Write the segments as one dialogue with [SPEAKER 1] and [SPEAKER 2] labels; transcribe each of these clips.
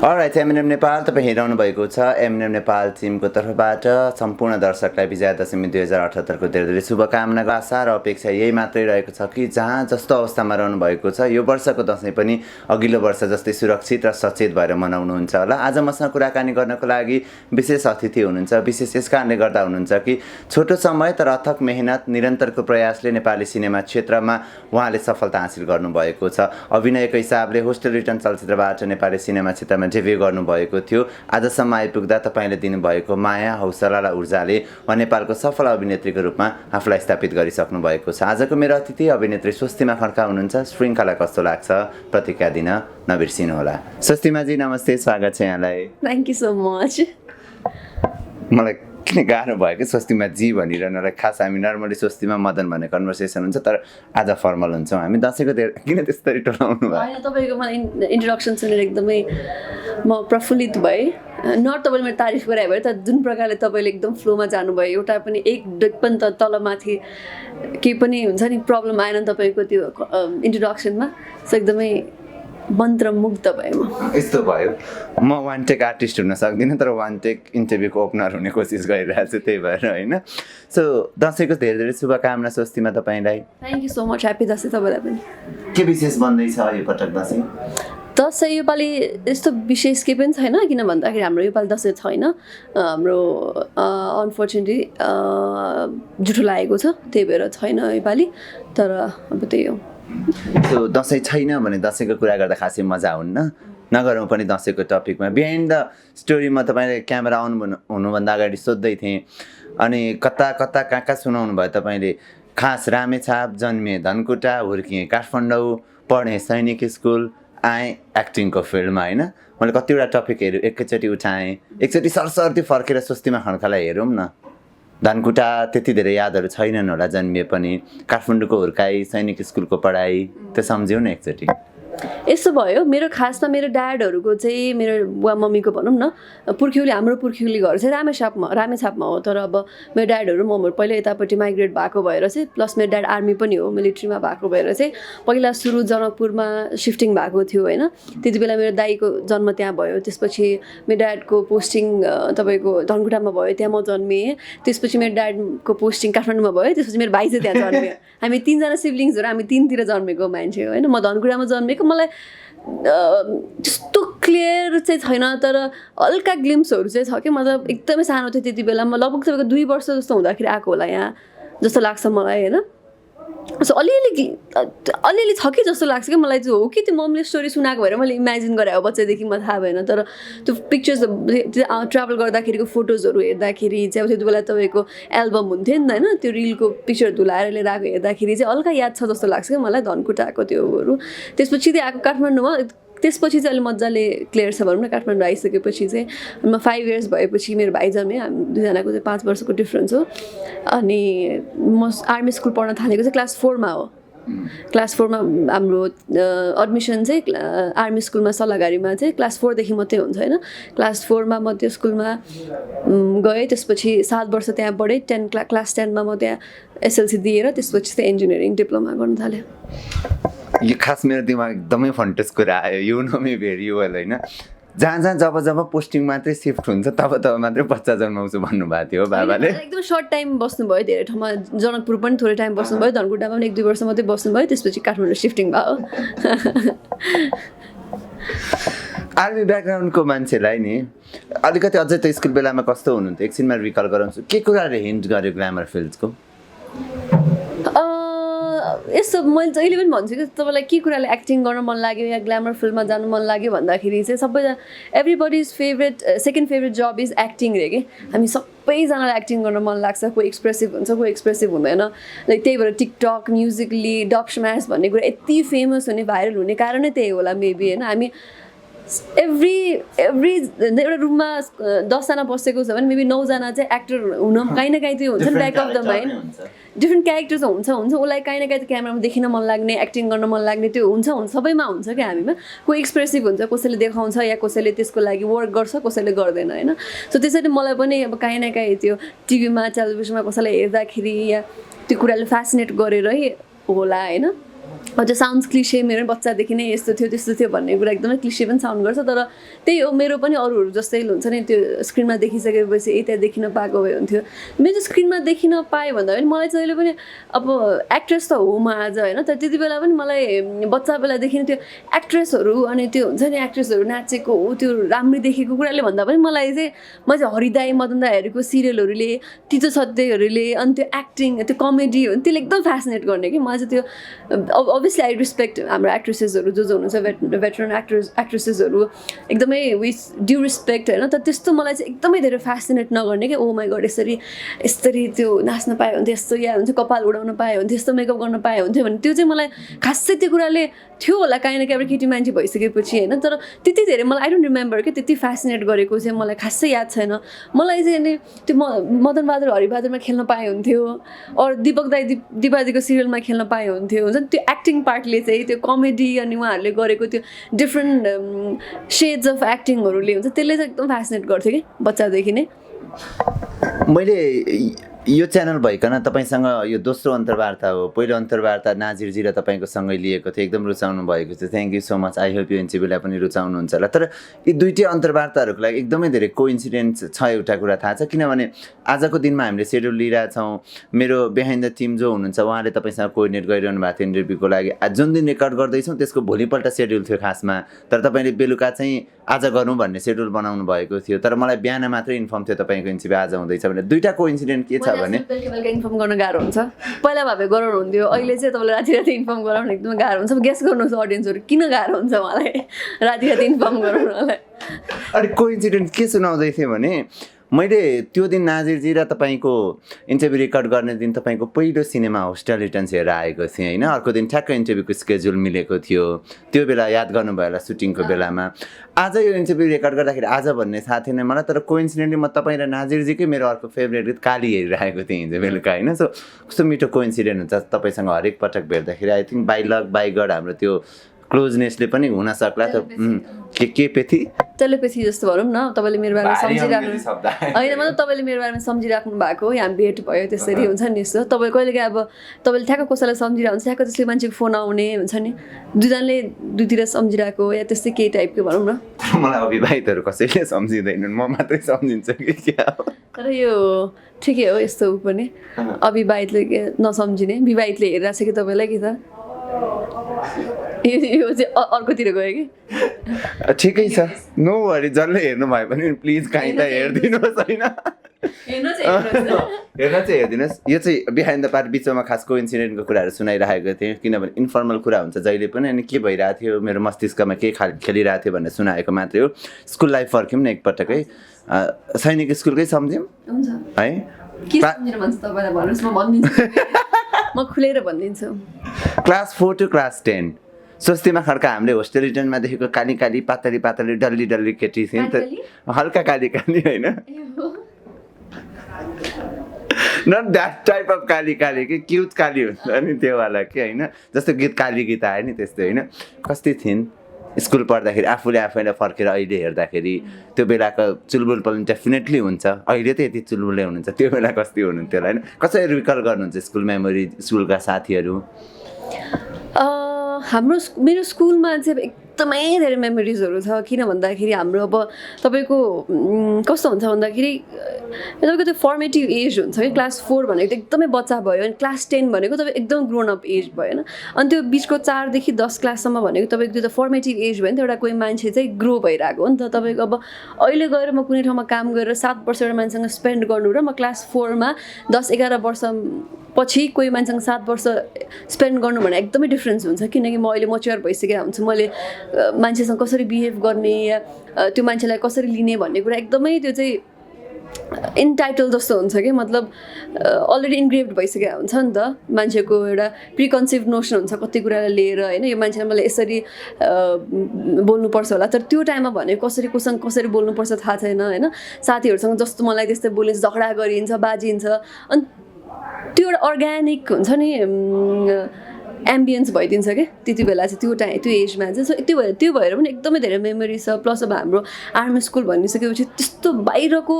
[SPEAKER 1] All right MNM Nepal तपाईँ हेराउनु भएको छ एमएनएम नेपाल टिमको तर्फबाट सम्पूर्ण दर्शकलाई विजया दशमी 2078को धेरै धेरै शुभकामनाको आशा र अपेक्षा यही मात्रै रहेको छ कि जहाँ जस्तो अवस्थामा रहनु भएको छ यो वर्षको दशैँ पनि अघिल्लो वर्ष जस्तै सुरक्षित र सचेत भएर मनाउनुहुन्छ होला। आज मसँग कुराकानी गर्नको लागि विशेष अतिथि हुनुहुन्छ। विशेष यस कारणले गर्दा हुनुहुन्छ कि छोटो समय तर अथक मेहनत निरन्तरको प्रयासले नेपाली सिनेमा क्षेत्रमा उहाँले सफलता हासिल गर्नुभएको छ। अभिनयको हिसाबले होस्टेल रिटर्न चलचित्रबाट नेपाली सिनेमा क्षेत्रमा डेब्यू गर्नुभएको थियो। आजसम्म आइपुग्दा तपाईँले दिनुभएको माया हौसला र ऊर्जाले उहाँ नेपालको सफल अभिनेत्रीको रूपमा आफूलाई स्थापित गरिसक्नु भएको छ। आजको मेरो अतिथि अभिनेत्री स्वस्तिमा खड्का हुनुहुन्छ। श्रृङ्खला कस्तो लाग्छ प्रतिक्रिया दिन नबिर्सिनुहोला। स्वस्तिमाजी नमस्ते, स्वागत छ यहाँलाई।
[SPEAKER 2] Thank you so much.
[SPEAKER 1] मलाई किन गाह्रो भयो कि स्वस्तिमा जी भनिरहनुलाई। खास हामी नर्मली स्वस्तिमा मदन भन्ने कन्भर्सेसन हुन्छ तर आज फर्मल हुन्छौँ हामी। दसैँको किन त्यस्तरी टोलाउनु भयो?
[SPEAKER 2] होइन, तपाईँको मलाई इन्ट्रोडक्सन सुनेर एकदमै म प्रफुल्लित भएँ। नट तपाईँले मेरो तारिफ गरायो भने तर जुन प्रकारले तपाईँले एकदम फ्लोमा जानुभयो, एउटा पनि एक डेक पनि त तलमाथि केही पनि हुन्छ नि प्रब्लम आएन तपाईँको त्यो इन्ट्रोडक्सनमा। सो एकदमै मन्त्रमुग्ध भएँ म।
[SPEAKER 1] यस्तो भयो, म वान टेक आर्टिस्ट हुन सक्दिनँ तर वान टेक इन्टरभ्यूको ओपनर हुने कोसिस गरिरहेको छु, त्यही भएर होइन। सो दसैँको धेरै धेरै शुभकामना स्वस्तिमा तपाईँलाई।
[SPEAKER 2] Thank you so much. Happy Dashain तपाईँलाई पनि।
[SPEAKER 1] के विशेष बन्दैछ यो पटक दसैँ?
[SPEAKER 2] दसैँ योपालि यस्तो विशेष केही पनि छैन, किन भन्दाखेरि हाम्रो योपालि दसैँ छैन। हाम्रो अनफर्चुनेटली जुठो लागेको छ, त्यही भएर छैन योपालि। तर अब त्यही हो।
[SPEAKER 1] सो दसैँ छैन भने दसैँको कुरा गर्दा खासै मजा हुन्न। नगरौँ पनि दसैँको टपिकमा। बिहाइन्ड द स्टोरीमा तपाईँले क्यामेरा अन हुनुभन्दा अगाडि सोध्दै थिएँ अनि कता कता कहाँ कहाँ सुनाउनु भयो तपाईँले। खास रामेछाप जन्मिए धनकुटा, हुर्किएँ काठमाडौँ, पढेँ सैनिक स्कुल, आएँ एक्टिङको फिल्डमा होइन। मैले कतिवटा टपिकहरू एकैचोटि उठाएँ, एकचोटि सरसर्ती फर्केर स्वस्तिमा खड्कालाई हेरौँ न। धनकुटा त्यति धेरै यादहरू छैनन् होला जन्मिए पनि, काठमाडौँको हुर्काई, सैनिक स्कुलको पढाइ, त्यो सम्झ्यौ न एकचोटि।
[SPEAKER 2] यस्तो भयो, मेरो खासमा मेरो ड्याडहरूको चाहिँ मेरो बुवा मम्मीको भनौँ न पुर्ख्यौली, हाम्रो पुर्ख्यौली घर चाहिँ रामेछापमा हो। तर अब मेरो ड्याडहरू मम्मीहरू पहिला यतापट्टि माइग्रेट भएको भएर चाहिँ, प्लस मेरो ड्याड आर्मी पनि हो, मिलिट्रीमा भएको भएर चाहिँ पहिला सुरु जनकपुरमा सिफ्टिङ भएको थियो होइन। त्यति बेला मेरो दाईको जन्म त्यहाँ भयो। त्यसपछि मेरो ड्याडको पोस्टिङ तपाईँको धनकुटामा भयो, त्यहाँ म जन्मिएँ। त्यसपछि मेरो ड्याडको पोस्टिङ काठमाडौँमा भयो। त्यसपछि मेरो भाइ चाहिँ त्यहाँ जन्मियो। हामी तिनजना सिब्लिङ्सहरू, हामी तिनतिर जन्मेको मान्छे होइन। म धनकुटामा जन्मेको। मलाई त्यस्तो क्लियर चाहिँ छैन तर हल्का ग्लिम्सहरू चाहिँ छ कि, मतलब एकदमै सानो थियो त्यति बेला। म लगभग तपाईँको 2 वर्ष जस्तो हुँदाखेरि आएको होला यहाँ जस्तो लाग्छ मलाई होइन। सो अलिअलि छ कि जस्तो लाग्छ कि मलाई चाहिँ। हो कि त्यो मम्मीले स्टोरी सुनाएको भएर मैले इमेजिन गरेँ हो बच्चादेखि, म थाहा भएन। तर त्यो पिक्चर्स ट्राभल गर्दाखेरिको फोटोजहरू हेर्दाखेरि चाहिँ अब त्यति बेला तपाईँको एल्बम हुन्थ्यो नि त होइन, त्यो रिलको पिक्चर धुलाएर लिएर आएको हेर्दाखेरि चाहिँ हल्का याद छ जस्तो लाग्छ कि मलाई धनकुटाको त्योहरू। त्यसपछि चाहिँ आएको काठमाडौँमा। त्यसपछि चाहिँ अलिक मजाले क्लियर छ भनौँ न। काठमाडौँ आइसकेपछि चाहिँ म 5 इयर्स भएपछि मेरो भाइ जन्मेँ। हामी दुईजनाको चाहिँ 5 वर्षको डिफ्रेन्स हो। अनि म आर्मी स्कुल पढ्न थालेको चाहिँ क्लास 4मा हो। क्लास 4मा हाम्रो एडमिसन चाहिँ आर्मी स्कुलमा सल्लाहगारीमा चाहिँ क्लास 4देखि मात्रै हुन्छ होइन। क्लास 4मा म त्यो स्कुलमा गएँ। त्यसपछि 7 वर्ष त्यहाँ पढेँ। क्लास 10मा म त्यहाँ एसएलसी दिएर त्यसपछि चाहिँ इन्जिनियरिङ डिप्लोमा गर्न थालेँ।
[SPEAKER 1] यो खास मेरो दिमाग एकदमै फन्टेस कुरा आयो। You know me very well होइन। जहाँ जब पोस्टिङ मात्रै सिफ्ट हुन्छ तब मात्रै बच्चा जन्माउँछु भन्नुभएको थियो बाबाले।
[SPEAKER 2] एकदम सर्ट टाइम बस्नुभयो धेरै ठाउँमा। जनकपुर पनि थोरै टाइम बस्नुभयो, धनकुटामा पनि 1-2 वर्ष मात्रै बस्नुभयो। त्यसपछि काठमाडौँ सिफ्टिङ भयो।
[SPEAKER 1] आर्मी ब्याकग्राउन्डको मान्छेलाई नि अलिकति अझै त स्कुल बेलामा कस्तो हुनुहुन्थ्यो एकछिनमा रिकल गराउँछु। के कुराले हिन्ट गर्यो ग्ल्यामर फिल्डको?
[SPEAKER 2] यस्तो मैले जहिले पनि भन्छु कि तपाईँलाई के कुराले एक्टिङ गर्न मन लाग्यो या ग्ल्यामर फिल्ममा जानु मन लाग्यो भन्दाखेरि चाहिँ सबैजना everybody's second favourite job is acting रे कि। हामी सबैजनालाई एक्टिङ गर्न मन लाग्छ। कोही एक्सप्रेसिभ हुन्छ, कोही एक्सप्रेसिभ हुँदैन। लाइक त्यही भएर टिकटक, म्युजिकली, डब स्म्यास भन्ने कुरा यति फेमस हुने, भाइरल हुने कारणै त्यही होला मेबी होइन। हामी एभ्री एउटा रुममा 10 जना बसेको छ भने मेबी 9 जना चाहिँ एक्टर हुन काहीँ न काहीँ त्यो हुन्छ नि, back of the mind. Different characters हुन्छ उसलाई काहीँ न काहीँ क्यामेरामा देखिन मन लाग्ने, एक्टिङ गर्न मन लाग्ने त्यो हुन्छ सबैमा हुन्छ क्या हामीमा। कोही एक्सप्रेसिभ हुन्छ, कसैले देखाउँछ या कसैले त्यसको लागि वर्क गर्छ, कसैले गर्दैन होइन। सो त्यसरी मलाई पनि अब काहीँ न काहीँ त्यो टिभीमा टेलिभिजनमा कसैलाई हेर्दाखेरि या त्यो कुराले फेसिनेट गरेरै होला होइन। अझ साउन्ड्स क्लिसे मेरो बच्चादेखि नै यस्तो थियो त्यस्तो थियो भन्ने कुरा एकदमै क्लिसे पनि साउन्ड गर्छ तर त्यही हो मेरो पनि अरूहरू जस्तै हुन्छ नि त्यो स्क्रिनमा देखिसकेपछि त्यहाँ देखिन पाएको भए हुन्थ्यो मेरो स्क्रिनमा देखिन पाएँ भन्दा पनि मलाई चाहिँ अहिले पनि अब एक्ट्रेस त हो म आज होइन तर त्यति बेला पनि मलाई बच्चा बेलादेखि त्यो एक्ट्रेसहरू अनि त्यो हुन्छ नि एक्ट्रेसहरू नाचेको हो त्यो राम्ररी देखेको कुराले भन्दा पनि मलाई चाहिँ हरिदाई मदन दाईहरूको सिरियलहरूले तितो सत्यहरूले अनि त्यो एक्टिङ त्यो कमेडी हो त्यसले एकदम फेसिनेट गर्ने कि मलाई चाहिँ त्यो अभियसली आई रिस्पेक्ट हाम्रो एक्ट्रेसेसहरू जो हुनुहुन्छ भेटरन एक्ट्रेसेसहरू एकदमै विथ ड्यु रिस्पेक्ट होइन तर त्यस्तो मलाई चाहिँ एकदमै धेरै फेसिनेट नगर्ने कि ओ माई गड यसरी त्यो नाच्न पाए हुन्थ्यो यस्तो या हुन्थ्यो कपाल उडाउन पाए हुन्थ्यो यस्तो मेकअप गर्न पाए हुन्थ्यो भने त्यो चाहिँ मलाई खासै त्यो कुराले थियो होला काहीँ न काहीँ केटी मान्छे भइसकेपछि होइन तर त्यति धेरै मलाई आई डोन्ट रिमेम्बर कि त्यति फेसिनेट गरेको चाहिँ मलाई खासै याद छैन मलाई चाहिँ अनि त्यो मदन बहादुर हरिबहादुरमा खेल्न पाए हुन्थ्यो अरू दीपक दाई दिपादीको सिरियलमा खेल्न पाए हुन्थ्यो हुन्छ नि त्यो एक्टिङ पार्टले चाहिँ त्यो कमेडी अनि उहाँहरूले गरेको त्यो डिफ्रेन्ट सेड्स अफ एक्टिङहरूले हुन्छ त्यसले चाहिँ एकदम फेसिनेट गर्थ्यो कि बच्चादेखि नै
[SPEAKER 1] मैले यो च्यानल भइकन तपाईँसँग यो दोस्रो अन्तर्वार्ता हो पहिलो अन्तर्वार्ता नाजिरजी र तपाईँको सँगै लिएको थियो एकदम रुचाउनु भएको थियो thank you so much I hope यो एनसिबीलाई पनि रुचाउनुहुन्छ होला तर यी दुईटै अन्तर्वार्ताहरूको लागि एकदमै धेरै कोइन्सिडेन्स छ एउटा कुरा थाहा छ किनभने आजको दिनमा हामीले सेड्युल लिइरहेछौँ मेरो बिहाइन्ड द टिम जो हुनुहुन्छ उहाँले तपाईँसँग कोअर्डिनेट गरिरहनु भएको थियो इन्टरभ्यूको लागि जुन दिन रेकर्ड गर्दैछौँ त्यसको भोलिपल्ट सेड्युल थियो खासमा तर तपाईँले बेलुका चाहिँ आज गरौँ भन्ने सेड्युल बनाउनु भएको थियो तर मलाई बिहान मात्रै इन्फर्म थियो तपाईँको एनसिबी आज हुँदैछ भने दुईवटा कोइन्सिडेन्ट के छ भने
[SPEAKER 2] बेलुका इन्फर्म गर्न गाह्रो हुन्छ पहिला भए गराउनु हुन्थ्यो अहिले चाहिँ तपाईँले राति राति इन्फर्म गराउनु एकदमै गाह्रो हुन्छ गेस गर्नुहोस् अडियन्सहरू किन गाह्रो हुन्छ मलाई राति राति इन्फर्म गराउनलाई
[SPEAKER 1] अनि कोइन्सिडेन्ट के सुनाउँदै थिएँ भने मैले त्यो दिन नाजिरजी र तपाईँको इन्टरभ्यू रेकर्ड गर्ने दिन तपाईँको पहिलो सिनेमा होस्टेल रिटर्न्स हेरेर आएको थिएँ होइन अर्को दिन ठ्याक्क इन्टरभ्यूको स्केड्युल मिलेको थियो त्यो बेला याद गर्नुभयो होला सुटिङको बेलामा आज यो इन्टरभ्यू रेकर्ड गर्दाखेरि आज भन्ने थाहा थिएन मलाई तर कोइन्सिडेन्टली म तपाईँ र नाजिरजीकै मेरो अर्को फेभरेट गीत काली हेरिरहेको थिएँ हिजो बेलुका होइन सो कस्तो मिठो कोइन्सिडेन्ट हुन्छ तपाईँसँग हरेक पटक भेट्दाखेरि I think by luck by God हाम्रो त्यो क्लोजनेसले पनि हुन सक्ला त के पेथी
[SPEAKER 2] टेलिपेथी जस्तो भनौँ न तपाईँले मेरो बारेमा सम्झिराख्नु होइन मतलब तपाईँले मेरो बारेमा सम्झिराख्नु भएको यहाँ भेट भयो त्यसरी हुन्छ नि यस्तो तपाईँ कहिलेकाहीँ अब तपाईँले ठ्याक्क कसैलाई सम्झिरहेको हुन्छ ठ्याक्क त्यसले मान्छेको फोन आउने हुन्छ नि दुईजनाले दुईतिर सम्झिरहेको या त्यस्तै केही टाइपको भनौँ न
[SPEAKER 1] मलाई अविवाहितहरू कसैले सम्झिँदैनन् म मात्रै सम्झिन्छु कि क्या
[SPEAKER 2] तर यो ठिकै हो यस्तो पनि अविवाहितले नसम्झिने विवाहितले हेरिरहेको छ कि तपाईँलाई कि त यो चाहिँ अर्कोतिर गयो कि
[SPEAKER 1] ठिकै छ नो वरी जसले हेर्नु भयो भने प्लिज काहीँ त हेरिदिनुहोस् होइन हेर्न चाहिँ हेरिदिनुहोस् यो चाहिँ बिहाइन्ड द पार्ट बिचमा खास कोइन्सिडेन्टको कुराहरू सुनाइरहेको थिएँ किनभने इन्फर्मल कुरा हुन्छ जहिले पनि अनि के भइरहेको थियो मेरो मस्तिष्कमा के खेलिरहेको थियो भनेर सुनाएको मात्रै हो स्कुल लाइफ फर्क्यौँ न एकपटकै सैनिक स्कुलकै सम्झ्यौँ है
[SPEAKER 2] म खुलेर भनिदिन्छु
[SPEAKER 1] class 4 to class 10 Swastima Khadka हामीले होस्टेल रिटर्नमा देखेको काली काली पातली पातली डल्ली डल्ली केटी थिए नि त हल्का काली काली होइन not that type of Kali Kali कि क्युट काली हुन्छ नि त्यो वाला कि होइन जस्तो गीत काली गीत आयो नि त्यस्तै होइन कस्तै थिइन् स्कुल पढ्दाखेरि आफैलाई फर्केर अहिले हेर्दाखेरि त्यो बेलाको चुलबुल पनि डेफिनेटली हुन्छ अहिले त यति चुलबुलै हुनुहुन्छ त्यो बेला कस्तै हुनुहुन्थ्यो होला होइन कसरी रिकल गर्नुहुन्छ स्कुल मेमोरी स्कुलका साथीहरू
[SPEAKER 2] मेरो स्कुलमा चाहिँ एकदमै धेरै मेमोरिजहरू छ किन भन्दाखेरि हाम्रो अब तपाईँको कस्तो हुन्छ भन्दाखेरि तपाईँको त्यो फर्मेटिभ एज हुन्छ कि क्लास 4 भनेको त एकदमै बच्चा भयो अनि क्लास 10 भनेको तपाईँ एकदम ग्रोन अप एज भयो होइन अनि त्यो बिचको 4 देखि 10 क्लाससम्म भनेको तपाईँको त्यो त फर्मेटिभ एज भयो नि त एउटा कोही मान्छे चाहिँ ग्रो भइरहेको हो नि त तपाईँको अब अहिले गएर म कुनै ठाउँमा काम गरेर 7 वर्ष एउटा मान्छेसँग स्पेन्ड गर्नु र म क्लास 4मा 10-11 वर्ष पछि कोही मान्छेसँग 7 वर्ष स्पेन्ड गर्नु भने एकदमै डिफ्रेन्स हुन्छ किनकि म अहिले मच्योर भइसकेको हुन्छु मैले मान्छेसँग कसरी बिहेभ गर्ने या त्यो मान्छेलाई कसरी लिने भन्ने कुरा एकदमै त्यो चाहिँ इन्टाइटल जस्तो हुन्छ कि मतलब अलरेडी इन्ग्रेभ्ड भइसकेको हुन्छ नि त मान्छेको एउटा प्रिकन्सिभ नोसन हुन्छ कति कुरालाई लिएर होइन यो मान्छेलाई मलाई यसरी बोल्नुपर्छ होला तर त्यो टाइममा भने कोसँग कसरी बोल्नुपर्छ थाहा छैन होइन साथीहरूसँग जस्तो मलाई त्यस्तै बोलिन्छ झगडा गरिन्छ बाजिन्छ अनि त्यो एउटा अर्ग्यानिक हुन्छ नि एम्बियन्स भइदिन्छ क्या त्यति बेला चाहिँ त्यो एजमा चाहिँ। सो त्यो भएर पनि एकदमै धेरै मेमोरी छ। प्लस अब हाम्रो आर्मी स्कुल भनिसकेपछि त्यस्तो बाहिरको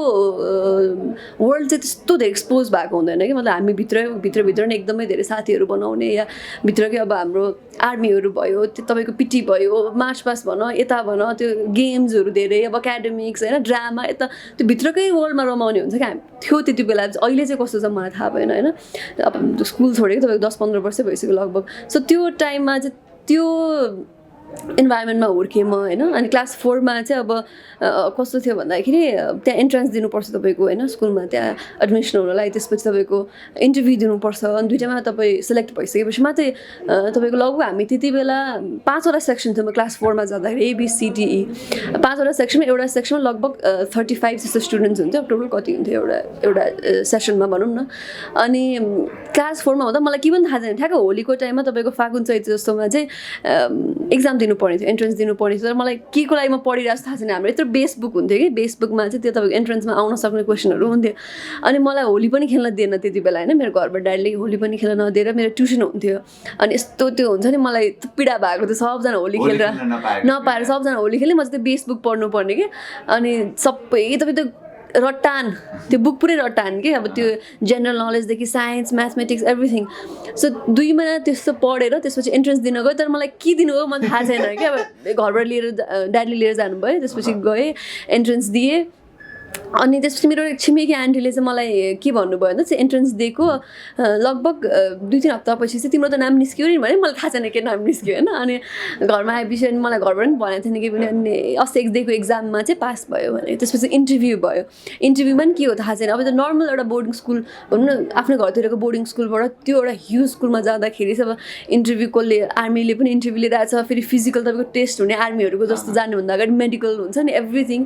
[SPEAKER 2] वर्ल्ड चाहिँ त्यस्तो धेरै एक्सपोज भएको हुँदैन कि, मतलब हामी भित्रभित्र नै एकदमै धेरै साथीहरू बनाउने, या भित्रकै अब हाम्रो आर्मीहरू भयो, त्यो तपाईँको पिटी भयो, मार्च पास्ट भन, यता भन, त्यो गेम्सहरू धेरै, अब एकाडेमिक्स होइन, ड्रामा, यता त्यो भित्रकै वर्ल्डमा रमाउने हुन्छ क्या थियो त्यति बेला। अहिले चाहिँ कस्तो छ मलाई थाहा भएन होइन, अब स्कुल छोडेको तपाईँको 10-15 वर्ष भइसक्यो लगभग। सो त्यो टाइममा चाहिँ त्यो इन्भाइरोमेन्टमा हुर्केँ म होइन। अनि क्लास 4 मा चाहिँ अब कस्तो थियो भन्दाखेरि त्यहाँ इन्ट्रान्स दिनुपर्छ तपाईँको होइन स्कुलमा, त्यहाँ एडमिसन हुनलाई। त्यसपछि तपाईँको इन्टरभ्यू दिनुपर्छ, अनि दुइटामा तपाईँ सिलेक्ट भइसकेपछि मात्रै तपाईँको लगभग हामी त्यति बेला 5वटा सेक्सन थियो। म क्लास 4 मा जाँदाखेरि ABCDE 5वटा सेक्सनमा, एउटा सेक्सनमा लगभग 35 जस्तो स्टुडेन्ट्स हुन्थ्यो। टोटल कति हुन्थ्यो एउटा सेसनमा भनौँ न। अनि क्लास 4 मा हुँदा मलाई के पनि थाहा छैन, ठ्याक्क होलीको टाइममा तपाईँको फागुन चैत जस्तोमा चाहिँ एक्जाम दिनुपर्ने थियो, एन्ट्रेन्स दिनुपर्ने थियो। तर मलाई के को लागि म पढिरहेको थाहा छैन। हाम्रो यत्रो बेस बुक हुन्थ्यो कि, बेस बुकमा चाहिँ त्यो तपाईँको एन्ट्रेन्समा आउन सक्ने क्वेसनहरू हुन्थ्यो। अनि मलाई होली पनि खेल्न दिएन त्यति बेला होइन, मेरो घरबाट ड्याडीले होली पनि खेल्न नदिएर मेरो ट्युसन हुन्थ्यो। अनि यस्तो त्यो हुन्छ नि, मलाई पीडा भएको थियो सबजना होली खेलेर नपाएर, सबजना होली खेल्ने, म चाहिँ त्यो बेस बुक पढ्नुपर्ने कि। अनि सबै तपाईँ त्यो रट्टान, त्यो बुक पुरै रट्टान कि, अब त्यो जेनरल नलेजदेखि साइन्स, म्याथमेटिक्स, एभ्रिथिङ। सो 2 महिना त्यस्तो पढेर त्यसपछि एन्ट्रेन्स दिन गयो। तर मलाई के दिनु हो मलाई थाहा छैन कि, अब घरबाट लिएर ड्याडीले लिएर जानुभयो। त्यसपछि गएँ, एन्ट्रेन्स दिएँ। अनि त्यसपछि मेरो छिमेकी आन्टीले चाहिँ मलाई के भन्नुभयो भन्दा चाहिँ एन्ट्रेन्स दिएको लगभग 2-3 हप्तापछि चाहिँ तिम्रो त नाम निस्क्यो नि भने, मलाई थाहा छैन के नाम निस्क्यो होइन। अनि घरमा आएपछि अनि मलाई घरबाट पनि भनेको थिएन कि पनि। अनि अस्ति दिएको एक्जाममा चाहिँ पास भयो भने त्यसपछि इन्टरभ्यू भयो। इन्टरभ्यूमा पनि के हो थाहा छैन। अब त नर्मल एउटा बोर्डिङ स्कुल भनौँ न, आफ्नो घरतिरको बोर्डिङ स्कुलबाट त्यो एउटा ह्युज स्कुलमा जाँदाखेरि चाहिँ अब इन्टरभ्यू कसले, आर्मीले पनि इन्टरभ्यू लिइरहेको छ, फेरि फिजिकल तपाईँको टेस्ट हुने, आर्मीहरूको जस्तो जानुभन्दा अगाडि मेडिकल हुन्छ नि, एभ्रिथिङ।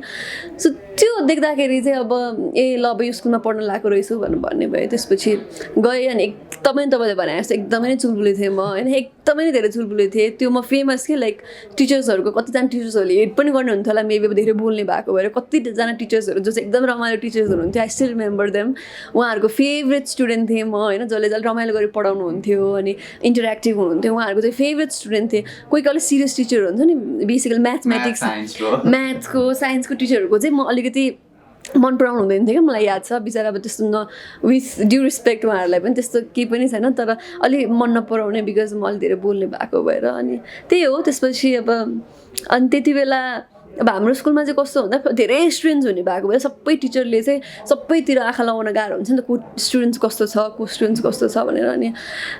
[SPEAKER 2] सो त्यो देख्दाखेरि चाहिँ अब ल अब यो स्कुलमा पढ्न लगाएको रहेछु भन्ने भयो। त्यसपछि गएँ अनि एकदमै तपाईँले भने जस्तो एकदमै नै चुलबुले थिएँ म होइन, एकदमै नै धेरै चुलबुले थिएँ। त्यो म फेमस के लाइक टिचर्सहरूको कतिजना टिचर्सहरूले हेड पनि गर्नु हुन्थ्यो होला मेबी, धेरै बोल्ने भएको भएर कतिजना टिचर्सहरू जो चाहिँ एकदम रमाइलो टिचर्स हुनुहुन्थ्यो। I still remember them. उहाँहरूको फेभरेट स्टुडेन्ट थिएँ म होइन, जसले रमाइलो गरी पढाउनु हुन्थ्यो अनि इन्टरेक्टिभ हुनुहुन्थ्यो। उहाँहरूको चाहिँ फेभरेट स्टुडेन्ट थिएँ। कोही कहिले सिरियस टिचर हुन्छ नि, बेसिकली म्याथमेटिक्स, म्याथको, साइन्सको टिचरहरूको चाहिँ म अलिकति मन पराउनु हुँदैन थियो क्या, मलाई याद छ। बिचरा अब त्यस्तो विथ ड्यु रेस्पेक्ट उहाँहरूलाई पनि त्यस्तो केही पनि छैन, तर अलिक मन नपराउने बिकज म अलिक धेरै बोल्ने भएको भएर। अनि त्यही हो। त्यसपछि अब अनि त्यति बेला अब हाम्रो स्कुलमा चाहिँ कस्तो भन्दा धेरै स्टुडेन्ट्स हुने भएको भएर सबै टिचरले चाहिँ सबैतिर आँखा लगाउन गाह्रो हुन्छ नि त, को स्टुडेन्ट्स कस्तो छ, को स्टुडेन्ट्स कस्तो छ भनेर। अनि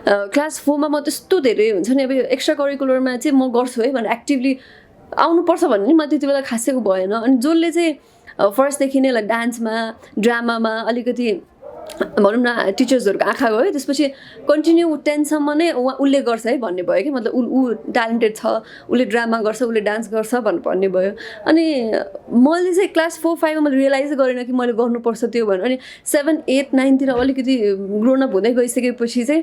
[SPEAKER 2] क्लास 4 मा म त्यस्तो धेरै हुन्छ नि, अब एक्स्ट्रा करिकुलरमा चाहिँ म गर्छु है भनेर एक्टिभली आउनुपर्छ भन्ने म त्यति बेला खासै भएन। अनि जसले चाहिँ फर्स्टदेखि नै लाइक डान्समा, ड्रामामा अलिकति भनौँ न टिचर्सहरूको आँखा गयो, त्यसपछि कन्टिन्यू 10सम्म नै उसले गर्छ है भन्ने भयो कि, मतलब ऊ ट्यालेन्टेड छ, उसले ड्रामा गर्छ, उसले डान्स गर्छ भन्ने भयो। अनि मैले चाहिँ क्लास 4-5 मा मैले रियलाइज गरेन कि मैले गर्नुपर्छ त्यो भनेर। अनि 7, 8, 9 तिर अलिकति ग्रोन अप हुँदै गइसकेपछि चाहिँ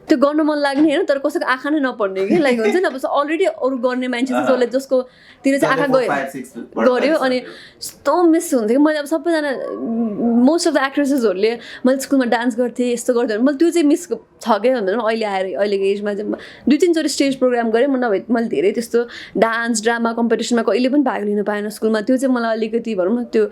[SPEAKER 2] त्यो गर्न मन लाग्ने होइन, तर कसैको आँखा नै नपर्ने कि, लाइक हुन्छ नि अब अलरेडी अरू गर्ने मान्छे चाहिँ जसले जसकोतिर चाहिँ आँखा गऱ्यो। अनि यस्तो मिस हुन्थ्यो कि मैले अब सबैजना मोस्ट अफ द एक्ट्रेसेसहरूले मैले स्कुलमा डान्स गर्थेँ, यस्तो गर्थेँ भने मैले त्यो चाहिँ मिस छ क्या भन्दा पनि। अहिले आएर अहिलेको एजमा चाहिँ 2-3 चोटि स्टेज प्रोग्राम गरेँ म, नभए मैले धेरै त्यस्तो डान्स ड्रामा कम्पिटिसनमा कहिले पनि भाग लिन पाएन स्कुलमा। त्यो चाहिँ मलाई अलिकति भनौँ न त्यो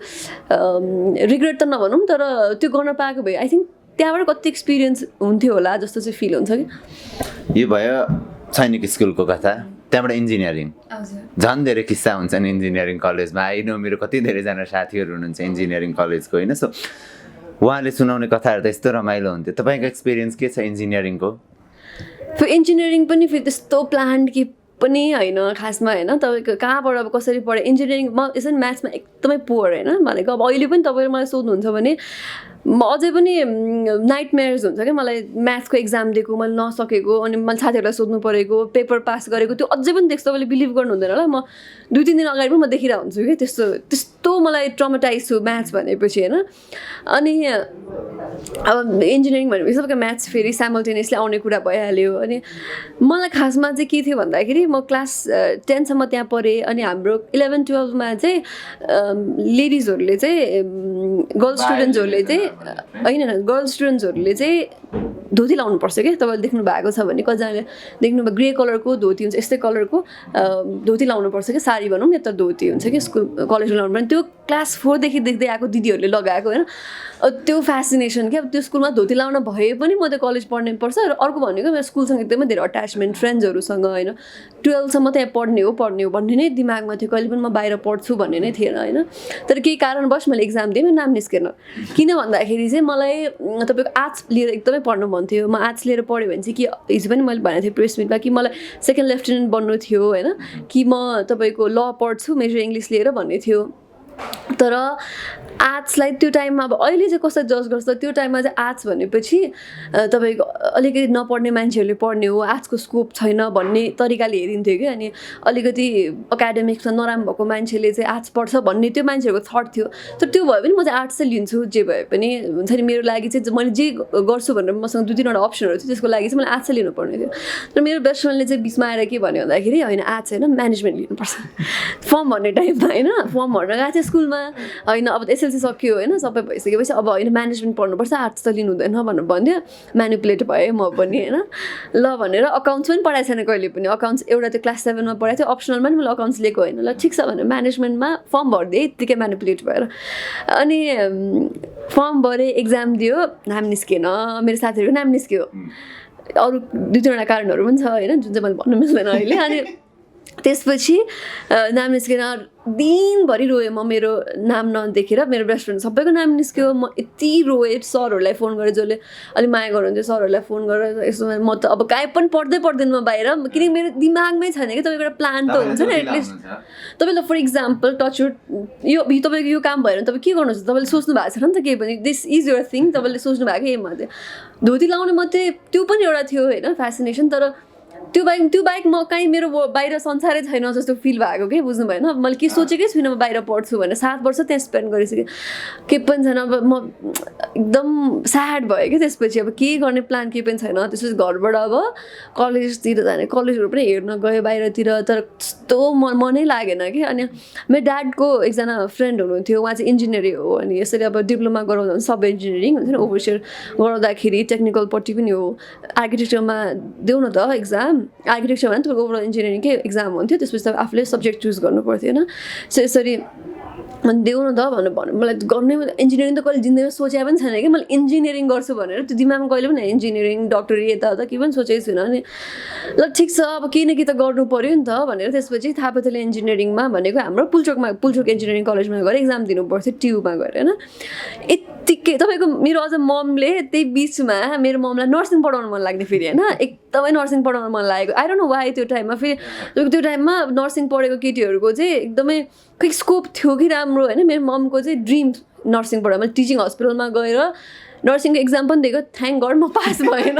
[SPEAKER 2] रिग्रेट त नभनौँ, तर त्यो गर्न पाएको भए आई थिङ्क त्यहाँबाट कति एक्सपिरियन्स हुन्थ्यो होला जस्तो चाहिँ फिल हुन्छ कि।
[SPEAKER 1] यो भयो सैनिक स्कुलको कथा। त्यहाँबाट इन्जिनियरिङ, झन् धेरै किस्सा हुन्छ नि इन्जिनियरिङ कलेजमा। आइनो मेरो कति धेरैजना साथीहरू हुनुहुन्छ इन्जिनियरिङ कलेजको होइन। सो उहाँले सुनाउने कथाहरू त यस्तो रमाइलो हुन्थ्यो। तपाईँको एक्सपिरियन्स के छ इन्जिनियरिङको?
[SPEAKER 2] इन्जिनियरिङ पनि फेरि त्यस्तो प्लान कि पनि होइन खासमा होइन। तपाईँको कहाँबाट अब कसरी पढेँ इन्जिनियरिङ, म यसरी म्याथ्समा एकदमै पुवर होइन भनेको। अब अहिले पनि तपाईँले मलाई सोध्नुहुन्छ भने म अझै पनि नाइटमेयर्स हुन्छ क्या मलाई, म्याथको एक्जाम दिएको मैले नसकेको, अनि मैले साथीहरूलाई सोध्नु परेको, पेपर पास गरेको, त्यो अझै पनि देख्छ। तपाईँले बिलिभ गर्नु हुँदैन होला, म 2-3 दिन अगाडि पनि म देखिरहेको हुन्छु कि त्यस्तो मलाई ट्रमाटाइज छु म्याथ्स भनेपछि होइन। अनि अब इन्जिनियरिङ भनेपछि सबैको म्याथ्स फेरि साइमल्टेनियसली आउने कुरा भइहाल्यो। अनि मलाई खासमा चाहिँ के थियो भन्दाखेरि म क्लास 10 सम्म त्यहाँ पढेँ। अनि हाम्रो 11-12 मा चाहिँ लेडिजहरूले चाहिँ गर्ल्स स्टुडेन्ट्सहरूले चाहिँ होइन, गर्ल्स स्टुडेन्ट्सहरूले चाहिँ धोती लाउनुपर्छ क्या तपाईँले देख्नु भएको छ भने कतिजनाले देख्नुभयो ग्रे कलरको धोती हुन्छ यस्तै कलरको धोती लाउनुपर्छ क्या साडी भनौँ या त धोती हुन्छ कि स्कुल कलेजमा लाउनु पर्ने त्यो क्लास 4देखि देख्दै आएको दिदीहरूले लगाएको होइन त्यो फेसिनेसन क्या त्यो स्कुलमा धोती लाउन भए पनि म त कलेज पढ्नै पर्छ र अर्को भनेको मेरो स्कुलसँग एकदमै धेरै अट्याचमेन्ट फ्रेन्ड्सहरूसँग होइन 12सम्म त यहाँ पढ्ने हो भन्ने नै दिमागमा थियो कहिले पनि म बाहिर पढ्छु भन्ने नै थिएन होइन तर केही कारणवश मैले एक्जाम दिएँ मेरो नाम निस्केन किन भन्दाखेरि चाहिँ मलाई तपाईँको आर्ट्स लिएर एकदमै पढ्नु मन थियो म आर्ट्स लिएर पढ्यो भने चाहिँ कि हिजो पनि मैले भनेको थिएँ प्रेस मिटमा कि मलाई सेकेन्ड लेफ्टिनेन्ट बन्नु थियो होइन कि म तपाईँको ल पढ्छु मेजर इङ्ग्लिस लिएर भन्ने थियो तर आर्ट्सलाई त्यो टाइममा अब अहिले चाहिँ कसरी जज गर्छ त्यो टाइममा चाहिँ आर्ट्स भनेपछि तपाईँको अलिकति नपढ्ने मान्छेहरूले पढ्ने हो आर्ट्सको स्कोप छैन भन्ने तरिकाले हेरिन्थ्यो कि अनि अलिकति एकाडेमिक्समा नराम्रो भएको मान्छेले चाहिँ आर्ट्स पढ्छ भन्ने त्यो मान्छेहरूको थट थियो तर त्यो भयो भने म चाहिँ आर्ट्स चाहिँ लिन्छु जे भए पनि हुन्छ नि मेरो लागि चाहिँ मैले जे गर्छु भनेर मसँग 2-3वटा अप्सनहरू थियो त्यसको लागि चाहिँ मैले आर्ट्स चाहिँ लिनुपर्ने थियो तर मेरो बेस्ट फ्रेन्डले चाहिँ बिचमा आएर के भन्यो भन्दाखेरि होइन आर्ट्स होइन म्यानेजमेन्ट लिनुपर्छ फर्म भर्ने टाइममा होइन फर्म भर्न गएको थियो स्कुलमा होइन अब एसएलसी सक्यो होइन सबै भइसकेपछि अब होइन म्यानेजमेन्ट पढ्नुपर्छ आर्ट्स त लिनु हुँदैन भनेर भन्यो म्यानिपुलेट भएँ म पनि होइन ल भनेर अकाउन्ट्स पनि पढाएको छैन कहिले पनि अकाउन्ट्स एउटा त्यो क्लास 7मा पढाएको थियो अप्सनलमा पनि मैले अकाउन्ट्स लिएको होइन ल ठिक छ भनेर म्यानेजमेन्टमा फर्म भरिदिएँ यत्तिकै म्यानिपुलेट भएर अनि फर्म भरेँ एक्जाम दियो नाम निस्केन मेरो साथीहरूको नाम निस्क्यो अरू 2-3वटा कारणहरू पनि छ होइन जुन चाहिँ मैले भन्नु मिल्दैन अहिले अनि त्यसपछि नाम निस्केन दिनभरि रोएँ म मेरो नाम नदेखेर मेरो बेस्ट फ्रेन्ड सबैको नाम निस्क्यो म यति रोएँ सरहरूलाई फोन गरेँ जसले अलिक माया गर्नुहुन्थ्यो सरहरूलाई फोन गरेर यसो म त अब काहीँ पनि पढ्दैन म बाहिर किनकि मेरो दिमागमै छैन कि तपाईँको एउटा प्लान त हुन्छ नि एटलिस्ट तपाईँलाई फर इक्जाम्पल टचवुड यो तपाईँको यो काम भएर तपाईँ के गर्नुहुन्छ तपाईँले सोच्नु भएको छैन नि त केही पनि दिस इज युर थिङ तपाईँले सोच्नु भएको यही मात्रै धोती लाउने मात्रै त्यो पनि एउटा थियो होइन फेसिनेसन तर त्यो बाइक म कहीँ मेरो बाहिर संसारै छैन जस्तो फिल भएको कि बुझ्नु भएन मैले के सोचेकै छुइनँ म बाहिर पढ्छु भनेर 7 वर्ष त्यहाँ स्पेन्ड गरिसकेँ केही पनि छैन अब म एकदम स्याड भयो कि त्यसपछि अब के गर्ने प्लान केही पनि छैन त्यसपछि घरबाट अब कलेजतिर जाने कलेजहरू पनि हेर्न गयो बाहिरतिर तर त्यस्तो मनै लागेन कि अनि मेरो ड्याडको एकजना फ्रेन्ड हुनुहुन्थ्यो उहाँ चाहिँ इन्जिनियरै हो अनि यसरी अब डिप्लोमा गराउँदा पनि सब इन्जिनियरिङ हुन्छ नि ओभरसियर गराउँदाखेरि टेक्निकलपट्टि पनि हो आर्किटेक्चरमा देऊ न त एक्जाम आर्किटेक्चर भने तपाईँको ओभरअल इन्जिनियरिङकै एक्जाम हुन्थ्यो त्यसपछि तपाईँ आफूले सब्जेक्ट चुज गर्नु पर्थ्यो होइन सो यसरी देऊ न त भनेर भन्नु मलाई गर्नै इन्जिनियरिङ त कहिले जिन्दगीमा सोचे पनि छैन कि मैले इन्जिनियरिङ गर्छु भनेर त्यो दिमागमा कहिले पनि इन्जिनियरिङ डक्टरी यताउता केही पनि सोचेको छुइनँ अनि ल ठिक छ अब केही न केही त गर्नु पऱ्यो नि त भनेर त्यसपछि थापाथली इन्जिनियरिङमा भनेको हाम्रो पुल्चोक इन्जिनियरिङ कलेजमा गएर एक्जाम दिनु पर्थ्यो ट्युबमा गएर होइन यत्तिकै तपाईँको मेरो अझ ममले त्यही बिचमा मेरो ममलाई नर्सिङ पढाउनु मन लाग्ने फेरि होइन एकदमै नर्सिङ पढाउनु मन लागेको आई डोन्ट नो वाइ त्यो टाइममा फेरि त्यो टाइममा नर्सिङ पढेको केटीहरूको चाहिँ एकदमै खै स्कोप थियो कि राम्रो होइन मेरो ममको चाहिँ ड्रिम नर्सिङ पढायो मैले टिचिङ हस्पिटलमा गएर नर्सिङको एक्जाम पनि दिएको थ्याङ्क गड म पास भएन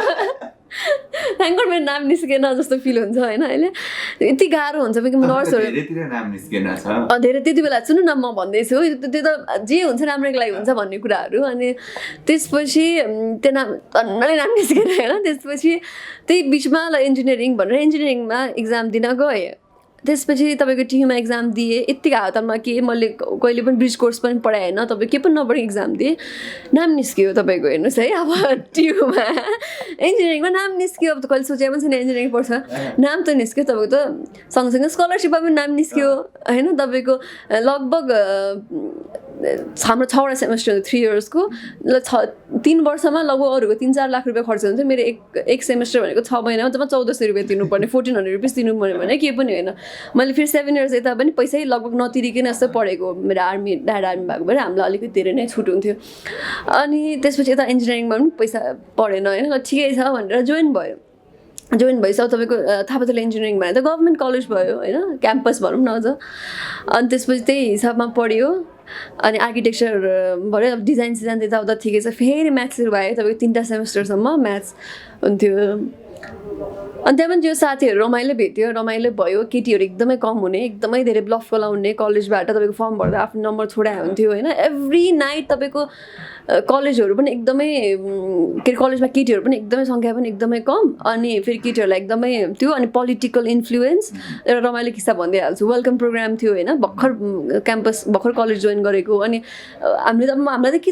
[SPEAKER 2] थ्याङ्क गड मेरो नाम निस्केन जस्तो फिल हुन्छ होइन अहिले यति गाह्रो हुन्छ कि नर्सहरू धेरै त्यति बेला सुन्नु न म भन्दैछु त्यो त जे हुन्छ राम्रोको लागि हुन्छ भन्ने कुराहरू अनि त्यसपछि त्यो अन्नले नाम निस्केन होइन त्यसपछि त्यही बिचमा ल इन्जिनियरिङ भनेर इन्जिनियरिङमा एक्जाम दिन गएँ त्यसपछि तपाईँको टियुमा एक्जाम दिएँ यत्तिको हातमा के मैले कहिले पनि ब्रिज कोर्स पनि पढाएँ होइन तपाईँ के पनि नपढी एक्जाम दिएँ नाम निस्क्यो तपाईँको हेर्नुहोस् है अब टियुमा इन्जिनियरिङमा नाम निस्क्यो अब त कहिले सोचे पनि छैन इन्जिनियरिङ पढ्छ नाम त निस्क्यो तपाईँको त सँगसँगै स्कलरसिपमा पनि नाम निस्क्यो होइन तपाईँको लगभग हाम्रो 6वटा सेमेस्टर 3 इयर्सको ल 3 वर्षमा लगभग अरूको 3-4 लाख रुपियाँ खर्च हुन्छ मेरो एक सेमेस्टर भनेको 6 महिनामा जम्मा 1400 रुपियाँ तिर्नुपर्ने 1400 रुपियाँ तिर्नुपर्ने भने केही पनि होइन मैले फेरि 7 इयर्स यता पनि पैसै लगभग नतिरिकन जस्तो पढेको मेरो ड्याड आर्मी भएको भएर हामीलाई अलिकति धेरै नै छुट हुन्थ्यो अनि त्यसपछि यता इन्जिनियरिङमा पनि पैसा पढेन होइन ल ठिकै छ भनेर जोइन भइसक्यो तपाईँको थापाथली इन्जिनियरिङ भने त गभर्मेन्ट कलेज भयो होइन क्याम्पस भनौँ न अझ अनि त्यसपछि त्यही हिसाबमा पढ्यो अनि आर्किटेक्चर भयो डिजाइन त्यताउता ठिकै छ फेरि म्याथ्सहरू भयो तपाईँको 3टा सेमेस्टरसम्म म्याथ्स हुन्थ्यो अनि त्यहाँ पनि त्यो साथीहरू रमाइलो भेट्यो रमाइलो भयो केटीहरू एकदमै कम हुने एकदमै धेरै ब्लफ लाउने कलेजबाट तपाईँको फर्म भर्दा आफ्नो नम्बर छोडाए हुन्थ्यो होइन एभ्री नाइट तपाईँको कलेजहरू पनि एकदमै के कलेजमा केटीहरू पनि एकदमै सङ्ख्या पनि एकदमै कम अनि फेरि केटीहरूलाई एकदमै त्यो अनि पोलिटिकल इन्फ्लुएन्स एउटा रमाइलो किस्सा भन्दै हाल्छु वेलकम प्रोग्राम थियो होइन भर्खर कलेज जोइन एटेन्ड गरेको अनि हामीलाई त के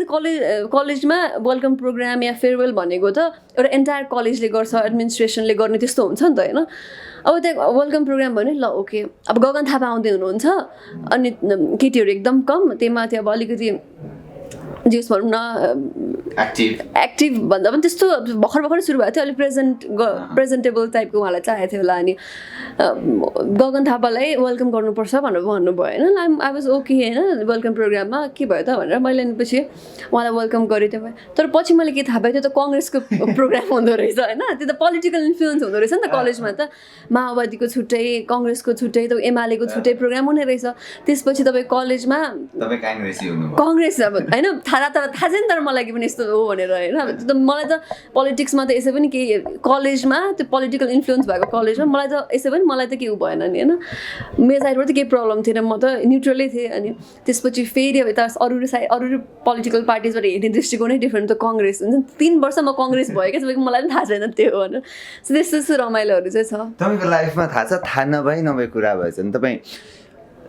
[SPEAKER 2] कलेजमा वेलकम प्रोग्राम या फेयरवेल भनेको त एउटा एन्टायर कलेजले गर्छ एडमिनिस्ट्रेसनले गर्ने त्यस्तो हुन्छ नि त होइन अब त्यहाँ वेलकम प्रोग्राम भने ल ओके अब गगन थापा आउँदै हुनुहुन्छ अनि केटीहरू एकदम कम त्यही माथि अब अलिकति जेस भनौँ न एक्टिभ भन्दा पनि त्यस्तो भर्खर सुरु भएको थियो अलिक प्रेजेन्टेबल टाइपको उहाँलाई चाहिएको थियो होला अनि गगन थापालाई वेलकम गर्नुपर्छ भनेर भन्नुभयो होइन आई वाज ओके होइन वेलकम प्रोग्राममा के भयो त भनेर मैले पछि उहाँलाई वेलकम गरेँ त्यो तर पछि मैले के थाहा पाएँ त्यो त कङ्ग्रेसको प्रोग्राम हुँदो रहेछ होइन त्यो त पोलिटिकल इन्फ्लुएन्स हुँदो रहेछ नि त कलेजमा त माओवादीको छुट्टै कङ्ग्रेसको छुट्टै त एमालेको छुट्टै प्रोग्राम हुने रहेछ त्यसपछि तपाईँ कलेजमा कङ्ग्रेस अब होइन थाहा छैन तर मलाई के पनि यस्तो हो भनेर होइन अब मलाई त पोलिटिक्समा त यसै पनि केही कलेजमा त्यो पोलिटिकल इन्फ्लुएन्स भएको कलेजमा मलाई त यसै पनि मलाई त केही भएन नि होइन मेरो साइडबाट त केही प्रब्लम थिएन म त न्युट्रलै थिएँ अनि त्यसपछि फेरि अब यता अरू पोलिटिकल पार्टिजबाट हेर्ने दृष्टिकोणै डिफ्रेन्ट त कङ्ग्रेस हुन्छ 3 वर्ष म कङ्ग्रेस भयो क्या तपाईँको मलाई पनि थाहा छैन त्यो भनेर सो त्यस्तो रमाइलोहरू चाहिँ छ
[SPEAKER 1] तपाईँको लाइफमा थाहा छ थाहा नभए कुरा भएछ नि तपाईँ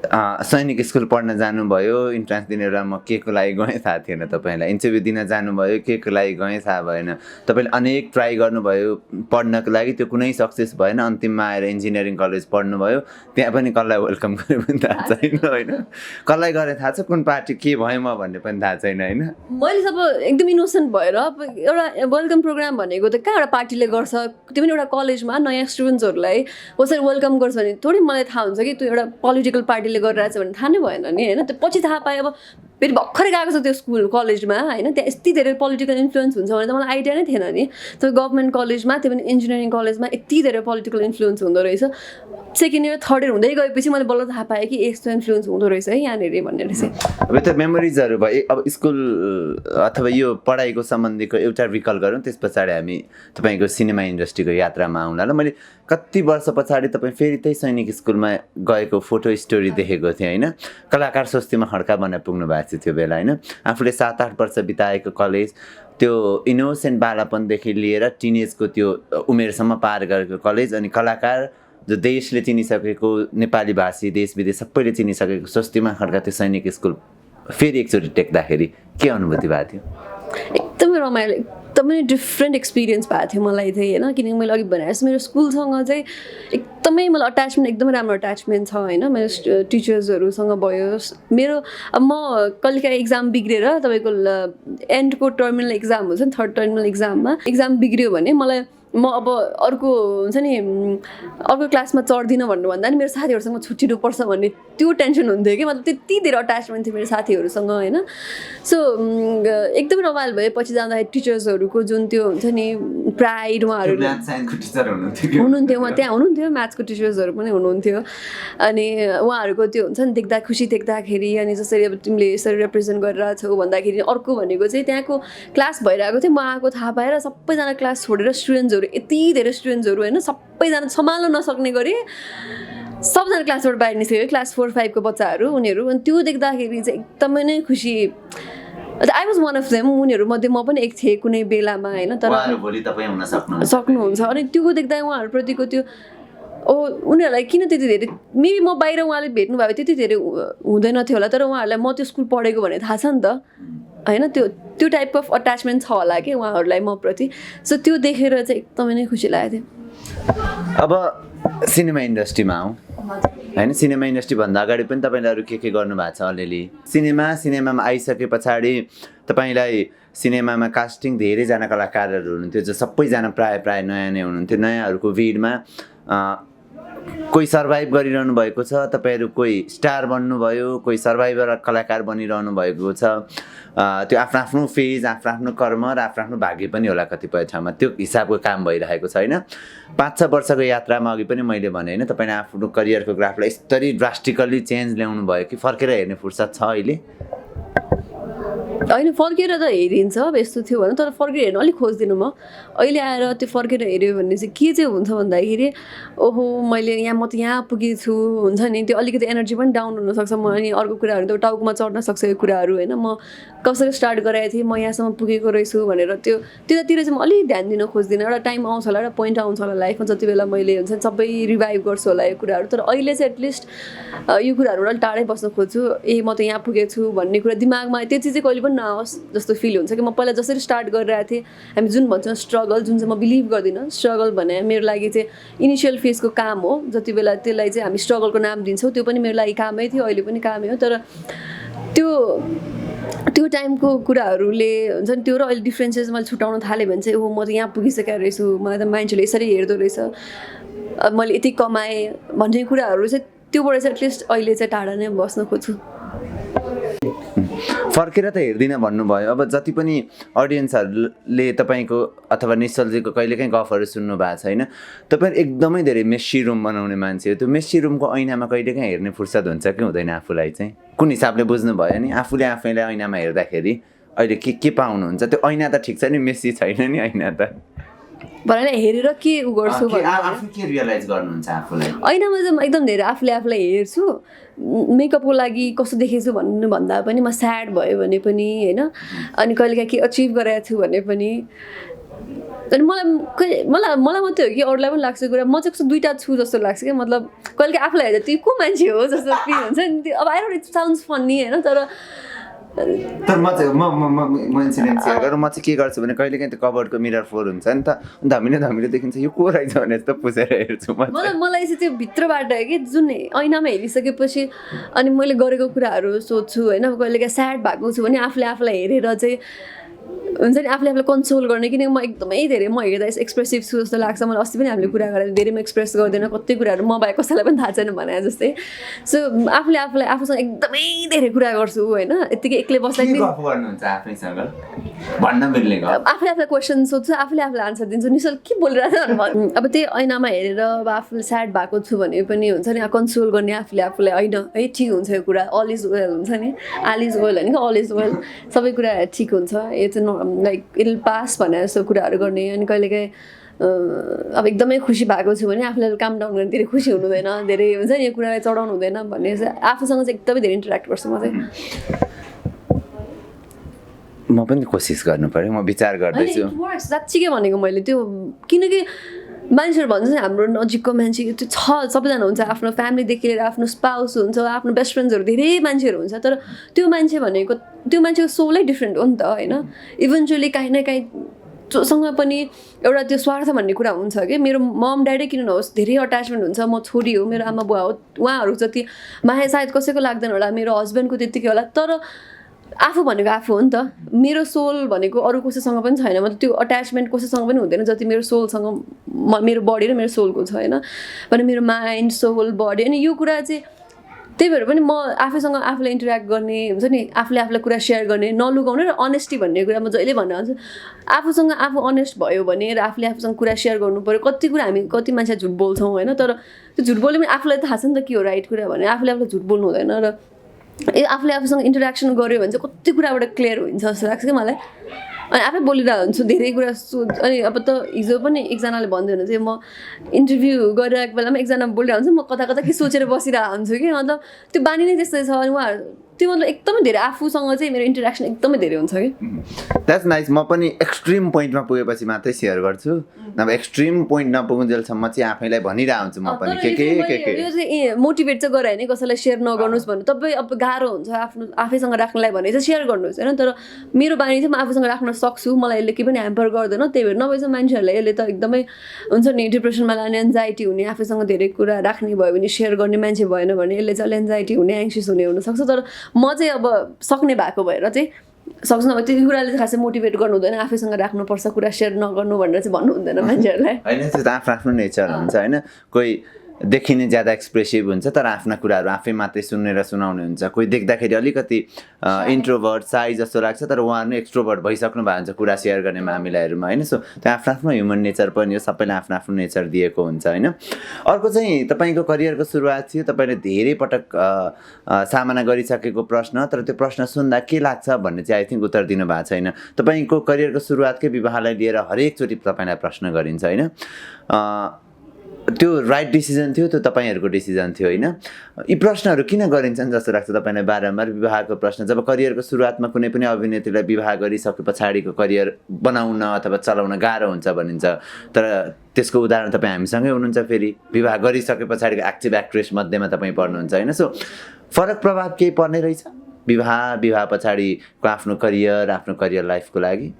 [SPEAKER 1] सैनिक स्कुल पढ्न जानुभयो इन्ट्रान्स दिने बेला म के को लागि गएँ थाहा थिएन तपाईँलाई इन्टरभ्यू दिन जानुभयो के को लागि गएँ थाहा भएन तपाईँले अनेक ट्राई गर्नुभयो पढ्नको लागि त्यो कुनै सक्सेस भएन अन्तिममा आएर इन्जिनियरिङ कलेज पढ्नुभयो त्यहाँ पनि कसलाई वेलकम गरेँ पनि थाहा छैन होइन कसलाई गरेँ थाहा छ कुन पार्टी के भयो म भन्ने पनि थाहा छैन होइन
[SPEAKER 2] मैले अब एकदम इनोसेन्ट भएर एउटा वेलकम प्रोग्राम भनेको त कहाँ एउटा पार्टीले गर्छ त्यो पनि एउटा कलेजमा नयाँ स्टुडेन्ट्सहरूलाई कसरी वेलकम गर्छ भने थोरै मलाई थाहा हुन्छ कि त्यो एउटा पोलिटिकल पार्टीले गरिरहेछ भने थाहा नै भएन नि होइन त्यो पछि थाहा पाएँ अब फेरि भर्खरै गएको छ त्यो स्कुल कलेजमा होइन त्यहाँ यति धेरै पोलिटिकल इन्फ्लुएन्स हुन्छ भने त मलाई आइडिया नै थिएन नि त्यो गभर्मेन्ट कलेजमा त्यो पनि इन्जिनियरिङ कलेजमा यति धेरै पोलिटिकल इन्फ्लुएन्स हुँदो रहेछ सेकेन्ड इयर थर्ड इयर हुँदै गएपछि मैले बल्ल थाहा पाएँ कि यस्तो इन्फ्लुएन्स हुँदो रहेछ है यहाँनिर भन्ने रहेछ
[SPEAKER 1] अब त्यो मेमोरिजहरू भयो अब स्कुल अथवा यो पढाइको सम्बन्धीको एउटा रिकल गरौँ त्यस पछाडि हामी तपाईँको सिनेमा इन्डस्ट्रीको यात्रामा आउँला ल मैले कति वर्ष पछाडि तपाईँ फेरि त्यही सैनिक स्कुलमा गएको फोटो स्टोरी देखेको थिएँ होइन कलाकार स्वस्तिमा खड्का बनाइ पुग्नु भएको थियो त्यो बेला होइन आफूले 7-8 वर्ष बिताएको कलेज त्यो इनोसेन्ट बालापनदेखि लिएर टिनेजको त्यो उमेरसम्म पार गरेको कलेज अनि कलाकार जो देशले चिनिसकेको नेपाली भाषी देश विदेश सबैले चिनिसकेको स्वस्तिमा खड्का त्यो सैनिक स्कुल फेरि एकचोटि टेक्दाखेरि के अनुभूति भएको थियो
[SPEAKER 2] एकदमै रमाइलो एकदमै डिफ्रेन्ट एक्सपिरियन्स भएको थियो मलाई चाहिँ होइन किनकि मैले अघि भने जस्तो मेरो स्कुलसँग चाहिँ एकदमै मलाई अट्याचमेन्ट एकदमै राम्रो अट्याचमेन्ट छ होइन मेरो टिचर्सहरूसँग भयो मेरो अब म कहिलेकाहीँ एक्जाम बिग्रेर तपाईँको एन्डको टर्मिनल एक्जाम हुन्छ नि थर्ड टर्मिनल एक्जाममा एक्जाम बिग्रियो भने मलाई म अब अर्को हुन्छ नि अर्को क्लासमा चढ्दिनँ भन्नुभन्दा नि मेरो साथीहरूसँग छुट्टिनुपर्छ भन्ने त्यो टेन्सन हुन्थ्यो कि मतलब त्यति धेरै अट्याचमेन्ट थियो मेरो साथीहरूसँग होइन सो एकदमै रमाइलो भयो पछि जाँदाखेरि टिचर्सहरूको जुन त्यो हुन्छ नि प्राइड उहाँहरू हुनुहुन्थ्यो उहाँ त्यहाँ हुनुहुन्थ्यो म्याथ्सको टिचर्सहरू पनि हुनुहुन्थ्यो अनि उहाँहरूको त्यो हुन्छ नि देख्दा खुसी देख्दाखेरि अनि जसरी अब तिमीले यसरी रिप्रेजेन्ट गरिरहेको छौ भन्दाखेरि अर्को भनेको चाहिँ त्यहाँको क्लास भइरहेको थियो म आएको थाहा पाएर सबैजना क्लास छोडेर स्टुडेन्ट्सहरू यति धेरै स्टुडेन्ट्सहरू होइन सबैजना सम्हाल्न नसक्ने गरी सबजना क्लासबाट बाहिर निस्केको क्लास 4-5 को बच्चाहरू उनीहरू अनि त्यो देख्दाखेरि चाहिँ एकदमै नै खुसी I was one of them उनीहरू मध्ये म पनि एक थिएँ कुनै बेलामा होइन तर सक्नुहुन्छ अनि त्यो देख्दा उहाँहरूप्रतिको त्यो उनीहरूलाई किन त्यति धेरै मेबी म बाहिर उहाँले भेट्नु भयो त्यति धेरै हुँदैन थियो होला तर उहाँहरूलाई म त्यो स्कुल पढेको भने थाहा छ नि त होइन त्यो टाइप अफ अट्याचमेन्ट छ होला कि उहाँहरूलाई म प्रति सो त्यो देखेर चाहिँ एकदमै नै खुसी लागेको थियो
[SPEAKER 1] अब सिनेमा इन्डस्ट्रीमा आउँ होइन सिनेमा इन्डस्ट्री भन्दा अगाडि पनि तपाईँले अरू के गर्नु भएको छ अलिअलि सिनेमामा आइसके पछाडि तपाईँलाई सिनेमामा कास्टिङ धेरैजना कलाकारहरू हुनुहुन्थ्यो जो सबैजना प्राय नयाँ नै हुनुहुन्थ्यो नयाँहरूको भिडमा कोही सर्भाइभ गरिरहनु भएको छ तपाईँहरू कोही स्टार बन्नुभयो कोही सर्भाइभर कलाकार बनिरहनु भएको छ त्यो आफ्नो फेज आफ्नो कर्म र आफ्नो भाग्य पनि होला कतिपय ठाउँमा त्यो हिसाबको काम भइरहेको छ होइन 5-6 वर्षको यात्रामा अघि पनि मैले भने होइन तपाईँले आफ्नो करियरको ग्राफलाई यस्तरी ड्रास्टिकल्ली चेन्ज ल्याउनु भयो कि फर्केर हेर्ने फुर्सद छ अहिले
[SPEAKER 2] होइन फर्केर त हेरिन्छ अब यस्तो थियो भने तर फर्केर हेर्नु अलिक खोज्दिनँ म अहिले आएर त्यो फर्केर हेऱ्यो भने चाहिँ के चाहिँ हुन्छ भन्दाखेरि ओहो मैले म त यहाँ पुगेको छु हुन्छ नि त्यो अलिकति एनर्जी पनि डाउन हुनसक्छ म अनि अर्को कुराहरू त टाउकोमा चढ्न सक्छ यो कुराहरू होइन म कसरी स्टार्ट गराएको थिएँ म यहाँसम्म पुगेको रहेछु भनेर त्यतातिर चाहिँ म अलिक ध्यान दिन खोज्दिनँ एउटा टाइम आउँछ होला एउटा पोइन्ट आउँछ होला लाइफमा जति बेला मैले हुन्छ नि सबै रिभाइभ गर्छु होला यो कुराहरू तर अहिले चाहिँ एटलिस्ट यो कुराहरूबाट अलिक टाढै बस्न खोज्छु म त यहाँ पुगेको छु भन्ने कुरा दिमागमा त्यो चिज चाहिँ कहिले पनि नआओस् जस्तो फिल हुन्छ कि म पहिला जसरी स्टार्ट गरिरहेको थिएँ हामी जुन भन्छौँ स्ट्रगल जुन चाहिँ म बिलिभ गर्दिनँ स्ट्रगल भने मेरो लागि चाहिँ इनिसियल फेजको काम हो जति बेला त्यसलाई चाहिँ हामी स्ट्रगलको नाम दिन्छौँ त्यो पनि मेरो लागि कामै थियो अहिले पनि कामै हो तर त्यो टाइमको कुराहरूले हुन्छ नि त्यो र अहिले डिफ्रेन्सेस मैले छुट्याउन थालेँ भने चाहिँ म त यहाँ पुगिसकेको रहेछु मलाई त मान्छेले यसरी हेर्दो रहेछ मैले यति कमाएँ भन्ने कुराहरू चाहिँ त्योबाट चाहिँ एटलिस्ट अहिले चाहिँ टाढा नै बस्न खोज्छु
[SPEAKER 1] फर्केर त हेर्दिनँ भन्नुभयो अब जति पनि अडियन्सहरूले तपाईँको अथवा निश्चलजीको कहिलेकाहीँ गफहरू सुन्नु भएको छ होइन तपाईँ एकदमै धेरै मेस्सी रुम बनाउने मान्छे हो त्यो मेस्सी रुमको ऐनामा कहिलेकाहीँ हेर्ने फुर्सद हुन्छ कि हुँदैन आफूलाई चाहिँ कुन हिसाबले बुझ्नुभयो नि आफूले आफैलाई ऐनामा हेर्दाखेरि अहिले के पाउनुहुन्छ त्यो ऐना त ठिक छ नि मेस्सी छैन नि ऐना त
[SPEAKER 2] भएन हेरेर के उ गर्छु
[SPEAKER 1] आफू के रियलाइज गर्नुहुन्छ आफूलाई
[SPEAKER 2] ऐनामा चाहिँ म एकदम धेरै आफूले आफूलाई हेर्छु मेकअपको लागि कस्तो देखेछु भन्नुभन्दा पनि म स्याड भयो भने पनि होइन अनि कहिलेकाहीँ के अचिभ गरेको छु भने पनि अनि मलाई मात्रै हो कि अरूलाई पनि लाग्छ कुरा म चाहिँ कस्तो दुइटा छु जस्तो लाग्छ क्या मतलब कहिलेकाहीँ आफूलाई हेर्दा त्यो को मान्छे हो जस्तो फिल हुन्छ नि अब I don't it sounds funny होइन तर
[SPEAKER 1] म इन्सिडेन्ट सेयर गरेर म चाहिँ के गर्छु भने कहिलेकाहीँ त्यो कभरको मिरर फोर हुन्छ नि त धमिलो देखिन्छ यो को रहेछ भने जस्तो पुछेर हेर्छु
[SPEAKER 2] मलाई चाहिँ त्यो भित्रबाट हो कि जुन ऐनामा हेरिसकेपछि अनि मैले गरेको कुराहरू सोध्छु होइन कहिलेकाहीँ स्याड भएको छु भने आफूले आफूलाई हेरेर चाहिँ हुन्छ नि आफूले आफूलाई कन्सोल गर्ने किनकि म एकदमै धेरै म हेर्दा एक्सप्रेसिभ छु जस्तो लाग्छ मलाई अस्ति पनि हामीले कुरा गरेर धेरै म एक्सप्रेस गर्दैन कति कुराहरू म बाहेक कसैलाई पनि थाहा छैन भने जस्तै सो आफूले आफूलाई आफूसँग एकदमै धेरै कुरा गर्छु होइन यत्तिकै एक्लै बस्दा आफूले आफूलाई क्वेसन सोध्छु आफूले आफूलाई आन्सर दिन्छु निश्चल के बोलिरहेको छ अब त्यही ऐनामा हेरेर अब आफूले स्याड भएको छु भने पनि हुन्छ नि कन्सोल गर्ने आफूले आफूलाई होइन है ठिक हुन्छ यो कुरा अल इज वेल हुन्छ नि आल इज वेल होइन कि अल इज वेल सबै कुरा ठिक हुन्छ यो चाहिँ लाइक इट विल पास भने जस्तो कुराहरू गर्ने अनि कहिलेकाहीँ अब एकदमै खुसी भएको छु भने आफूलाई काम डाउन गर्ने धेरै खुसी हुनु हुँदैन धेरै हुन्छ नि यो कुरालाई चढाउनु हुँदैन भन्ने चाहिँ आफूसँग चाहिँ एकदमै धेरै इन्टरेक्ट गर्छु म चाहिँ
[SPEAKER 1] म पनि कोसिस गर्नु पर्यो म विचार गर्दैछु
[SPEAKER 2] साँच्ची के भनेको मैले त्यो किनकि मान्छेहरू भन्छ नि हाम्रो नजिकको मान्छे त्यो छ सबैजना हुन्छ आफ्नो फ्यामिलीदेखि लिएर आफ्नो स्पाउस हुन्छ आफ्नो बेस्ट फ्रेन्ड्सहरू धेरै मान्छेहरू हुन्छ तर त्यो मान्छे भनेको त्यो मान्छेको सोलै डिफ्रेन्ट हो नि त होइन इभेन्चुअली काहीँ न काहीँ सँग पनि एउटा त्यो स्वार्थ भन्ने कुरा हुन्छ कि मेरो मम ड्याडै किन नहोस् धेरै अट्याचमेन्ट हुन्छ म छोरी हो मेरो आमा बुवा हो उहाँहरू जति माया सायद कसैको लाग्दैन होला मेरो हस्बेन्डको त्यत्तिकै होला तर आफू भनेको आफू हो नि त मेरो सोल भनेको अरू कसैसँग पनि छैन मतलब त्यो अट्याचमेन्ट कसैसँग पनि हुँदैन जति मेरो सोलसँग मेरो बडी र मेरो सोलको छ होइन भने मेरो माइन्ड सोल बडी अनि यो कुरा चाहिँ त्यही भएर पनि म आफैसँग आफूलाई इन्टरेक्ट गर्ने हुन्छ नि आफूले आफूलाई कुरा सेयर गर्ने नलुगाउने र अनेस्टी भन्ने कुरा म जहिले भन्नु हुन्छ आफूसँग आफू अनेस्ट भयो भने र आफूले आफूसँग कुरा सेयर गर्नु पऱ्यो कति कुरा हामी कति मान्छे झुट बोल्छौँ होइन तर त्यो झुट बोल्ने पनि आफूलाई थाहा छ नि त के हो राइट कुरा भने आफूले आफूलाई झुट बोल्नु हुँदैन र आफूले आफूसँग इन्टरेक्सन गऱ्यो भने चाहिँ कति कुराबाट क्लियर हुन्छ जस्तो लाग्छ कि मलाई अनि आफै बोलिरहेको हुन्छु धेरै कुरा अनि अब त हिजो पनि एकजनाले भन्दै हुनु चाहिँ म इन्टरभ्यू गरिरहेको बेलामा एकजना बोलिरहेको हुन्छ म कता कता के सोचेर बसिरहेको हुन्छु कि मतलब त्यो बानी नै त्यस्तै छ अनि उहाँहरू त्यो मतलब एकदमै धेरै आफूसँग चाहिँ मेरो इन्टरेक्सन एकदमै धेरै हुन्छ कि
[SPEAKER 1] द्याट्स नाइस म पनि एक्सट्रिम पोइन्टमा पुगेपछि मात्रै सेयर गर्छु नभए एक्सट्रिम पोइन्ट नपुगुन्जेलसम्म चाहिँ आफैलाई भनिरहेको हुन्छु म पनि के
[SPEAKER 2] यो चाहिँ मोटिभेट चाहिँ गरायो भने कसैलाई सेयर नगर्नुहोस् भन्नु तपाईँ अब गाह्रो हुन्छ आफ्नो आफैसँग राख्नलाई भने चाहिँ सेयर गर्नुहोस् होइन तर मेरो बानी चाहिँ म आफूसँग राख्न सक्छु मलाई यसले केही पनि ह्याम्पर गर्दैन त्यही भएर नभए चाहिँ मान्छेहरूलाई यसले त एकदमै हुन्छ नि डिप्रेसनमा लाने एन्जाइटी हुने आफूसँग धेरै कुरा राख्ने भयो भने सेयर गर्ने मान्छे भएन भने यसले चाहिँ एन्जाइटी हुने एङ्सियस हुने हुनसक्छ तर म चाहिँ अब सक्ने भएको भएर चाहिँ सक्छ नभए त्यो कुराले चाहिँ खासै मोटिभेट गर्नु हुँदैन आफैसँग राख्नुपर्छ कुरा सेयर नगर्नु भनेर चाहिँ भन्नु हुँदैन मान्छेहरूलाई
[SPEAKER 1] होइन त्यो त आफ्नो आफ्नो नेचर हुन्छ होइन कोही देखिने ज्यादा एक्सप्रेसिभ हुन्छ तर आफ्ना कुराहरू आफै मात्रै सुन्ने र सुनाउने हुन्छ। कोही देख्दाखेरि अलिकति इन्ट्रोभर्ट साई जस्तो लाग्छ तर उहाँहरू एक्सट्रोभर्ट भइसक्नु भएको हुन्छ कुरा सेयर गर्ने मामिलाहरूमा होइन। सो त्यो आफ्नो आफ्नो ह्युमन नेचर पनि हो, सबैलाई आफ्नो आफ्नो नेचर दिएको हुन्छ होइन। अर्को चाहिँ तपाईँको करियरको सुरुवात थियो, तपाईँले धेरै पटक सामना गरिसकेको प्रश्न, तर त्यो प्रश्न सुन्दा के लाग्छ भन्ने चाहिँ आई थिङ्क उत्तर दिनु भएको छैन। तपाईँको करियरको सुरुवातकै विवाहलाई लिएर हरेकचोटि तपाईँलाई प्रश्न गरिन्छ होइन। त्यो राइट डिसिजन थियो, त्यो तपाईँहरूको डिसिजन थियो होइन। यी प्रश्नहरू किन गरिन्छन् जस्तो लाग्छ तपाईँलाई बारम्बार? विवाहको प्रश्न जब करियरको सुरुवातमा कुनै पनि अभिनेत्रीलाई विवाह गरिसके पछाडिको करियर बनाउन अथवा चलाउन गाह्रो हुन्छ भनिन्छ, तर त्यसको उदाहरण तपाईँ हामीसँगै हुनुहुन्छ। फेरि विवाह गरिसके पछाडिको एक्टिभ एक्ट्रेस मध्येमा तपाईँ पर्नुहुन्छ होइन। सो फरक प्रभाव केही पर्ने रहेछ विवाह पछाडिको आफ्नो करियर लाइफको लागि?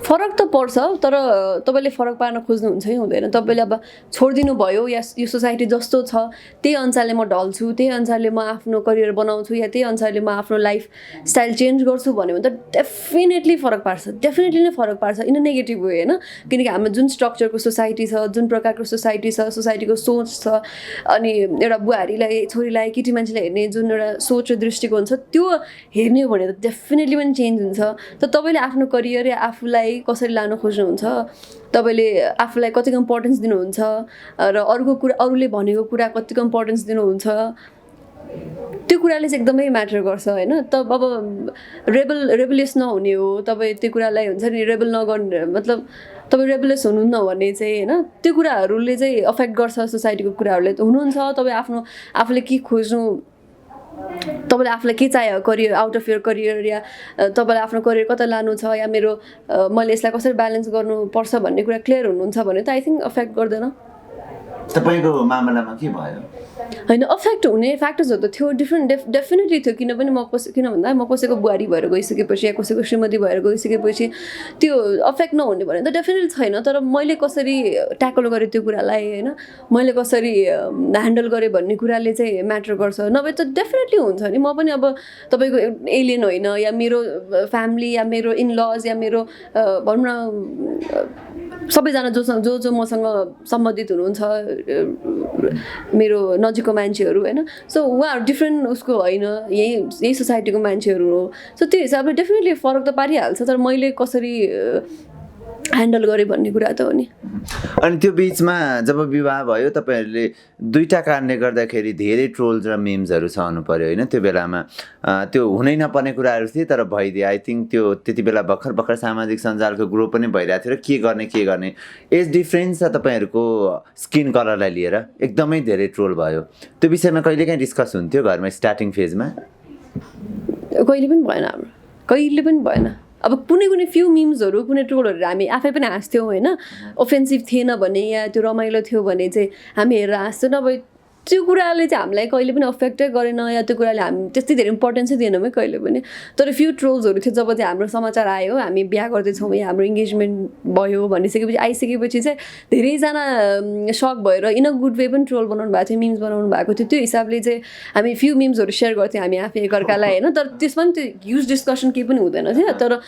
[SPEAKER 2] फरक त पर्छ, तर तपाईँले फरक पार्न खोज्नुहुन्छ है हुँदैन। तपाईँले अब छोडिदिनु भयो या यो सोसाइटी जस्तो छ त्यही अनुसारले म ढल्छु, त्यही अनुसारले म आफ्नो करियर बनाउँछु या त्यही अनुसारले म आफ्नो लाइफ स्टाइल चेन्ज गर्छु भन्यो भने त डेफिनेटली फरक पार्छ, डेफिनेटली नै फरक पार्छ इन अ नेगेटिभ वे होइन। किनकि हाम्रो जुन स्ट्रक्चरको सोसाइटी छ, जुन प्रकारको सोसाइटी छ, सोसाइटीको सोच छ, अनि एउटा बुहारीलाई छोरीलाई केटी मान्छेलाई हेर्ने जुन एउटा सोच र दृष्टिकोण छ त्यो हेर्ने हो भने त डेफिनेटली पनि चेन्ज हुन्छ। त तपाईँले आफ्नो करियर या आफूलाई कसरी लानु खोज्नुहुन्छ, तपाईँले आफूलाई कतिको इम्पोर्टेन्स दिनुहुन्छ र अरूले भनेको कुरा कतिको इम्पोर्टेन्स दिनुहुन्छ, त्यो कुराले चाहिँ एकदमै म्याटर गर्छ होइन। त अब रेबलियस नहुने हो तपाईँ, त्यो कुरालाई हुन्छ नि रेबल नगर्ने मतलब तपाईँ रेबलियस हुनुहुन्न भने चाहिँ होइन, त्यो कुराहरूले चाहिँ अफेक्ट गर्छ सोसाइटीको कुराहरूले। त हुनुहुन्छ तपाईँ आफूले के खोज्नु, तपाईँले आफूलाई के चाहियो career, out of your career, या तपाईँलाई आफ्नो करियर कता लानु छ, या मैले यसलाई कसरी ब्यालेन्स गर्नुपर्छ भन्ने कुरा क्लियर हुनुहुन्छ भने त आई थिङ्क अफेक्ट गर्दैन।
[SPEAKER 1] तपाईँको मामलामा के भयो?
[SPEAKER 2] होइन, अफेक्ट हुने फ्याक्टर्सहरू त थियो, डेफिनेटली थियो। किन भन्दा म कसैको बुहारी भएर गइसकेपछि या कसैको श्रीमती भएर गइसकेपछि त्यो अफेक्ट नहुने भने त डेफिनेटली छैन। तर मैले कसरी ट्याकल गरेँ त्यो कुरालाई होइन, मैले कसरी ह्यान्डल गरेँ भन्ने कुराले चाहिँ म्याटर गर्छ। नभए त डेफिनेटली हुन्छ नि, म पनि अब तपाईँको एलियन होइन, या मेरो फ्यामिली या मेरो इनलज या मेरो भनौँ न सबैजना जो मसँग सम्बन्धित हुनुहुन्छ, मेरो नजिकको मान्छेहरू होइन। सो उहाँहरू डिफ्रेन्ट उसको होइन, यही सोसाइटीको मान्छेहरू हो। सो त्यो हिसाबले डेफिनेटली फरक त पारिहाल्छ, तर मैले कसरी ह्यान्डल गरेँ भन्ने कुरा त हो नि।
[SPEAKER 1] अनि त्यो बिचमा जब विवाह भयो तपाईँहरूले दुईवटा कारणले गर्दाखेरि धेरै ट्रोल्स र मेम्सहरू सहनु पर्यो होइन। त्यो बेलामा त्यो हुनै नपर्ने कुराहरू थिए तर भइदियो। आई थिङ्क त्यो त्यति बेला भर्खर सामाजिक सञ्जालको ग्रो पनि भइरहेको थियो र के गर्ने एज डिफ्रेन्स छ तपाईँहरूको स्किन कलरलाई लिएर एकदमै धेरै ट्रोल भयो। त्यो विषयमा कहिलेकाहीँ डिस्कस हुन्थ्यो घरमा स्टार्टिङ फेजमा?
[SPEAKER 2] कहिले पनि भएन हाम्रो, कहिले पनि भएन। अब कुनै फ्यु मिम्सहरू कुनै ट्रोलहरू हामी आफै पनि हाँस्थ्यौँ होइन, ओफेन्सिभ थिएन भने या त्यो रमाइलो थियो भने चाहिँ हामी हेरेर हाँस्थ्यौँ। नभए त्यो कुराले चाहिँ हामीलाई कहिले पनि अफेक्टै गरेन, या त्यो कुराले हामी त्यति धेरै इम्पोर्टेन्सै दिएनौँ है कहिले पनि। तर फ्यु ट्रोल्सहरू थियो जब चाहिँ हाम्रो समाचार आयो हामी बिहा गर्दैछौँ या हाम्रो इङ्गेजमेन्ट भयो आइसकेपछि चाहिँ धेरैजना सक भएर इन अ गुड वे पनि ट्रोल बनाउनु भएको थियो, मिम्स बनाउनु भएको थियो। त्यो हिसाबले चाहिँ हामी फ्यु मिम्सहरू सेयर गर्थ्यौँ हामी आफै एकअर्कालाई होइन। तर त्यसमा पनि त्यो ह्युज डिस्कसन केही पनि हुँदैन थियो, तर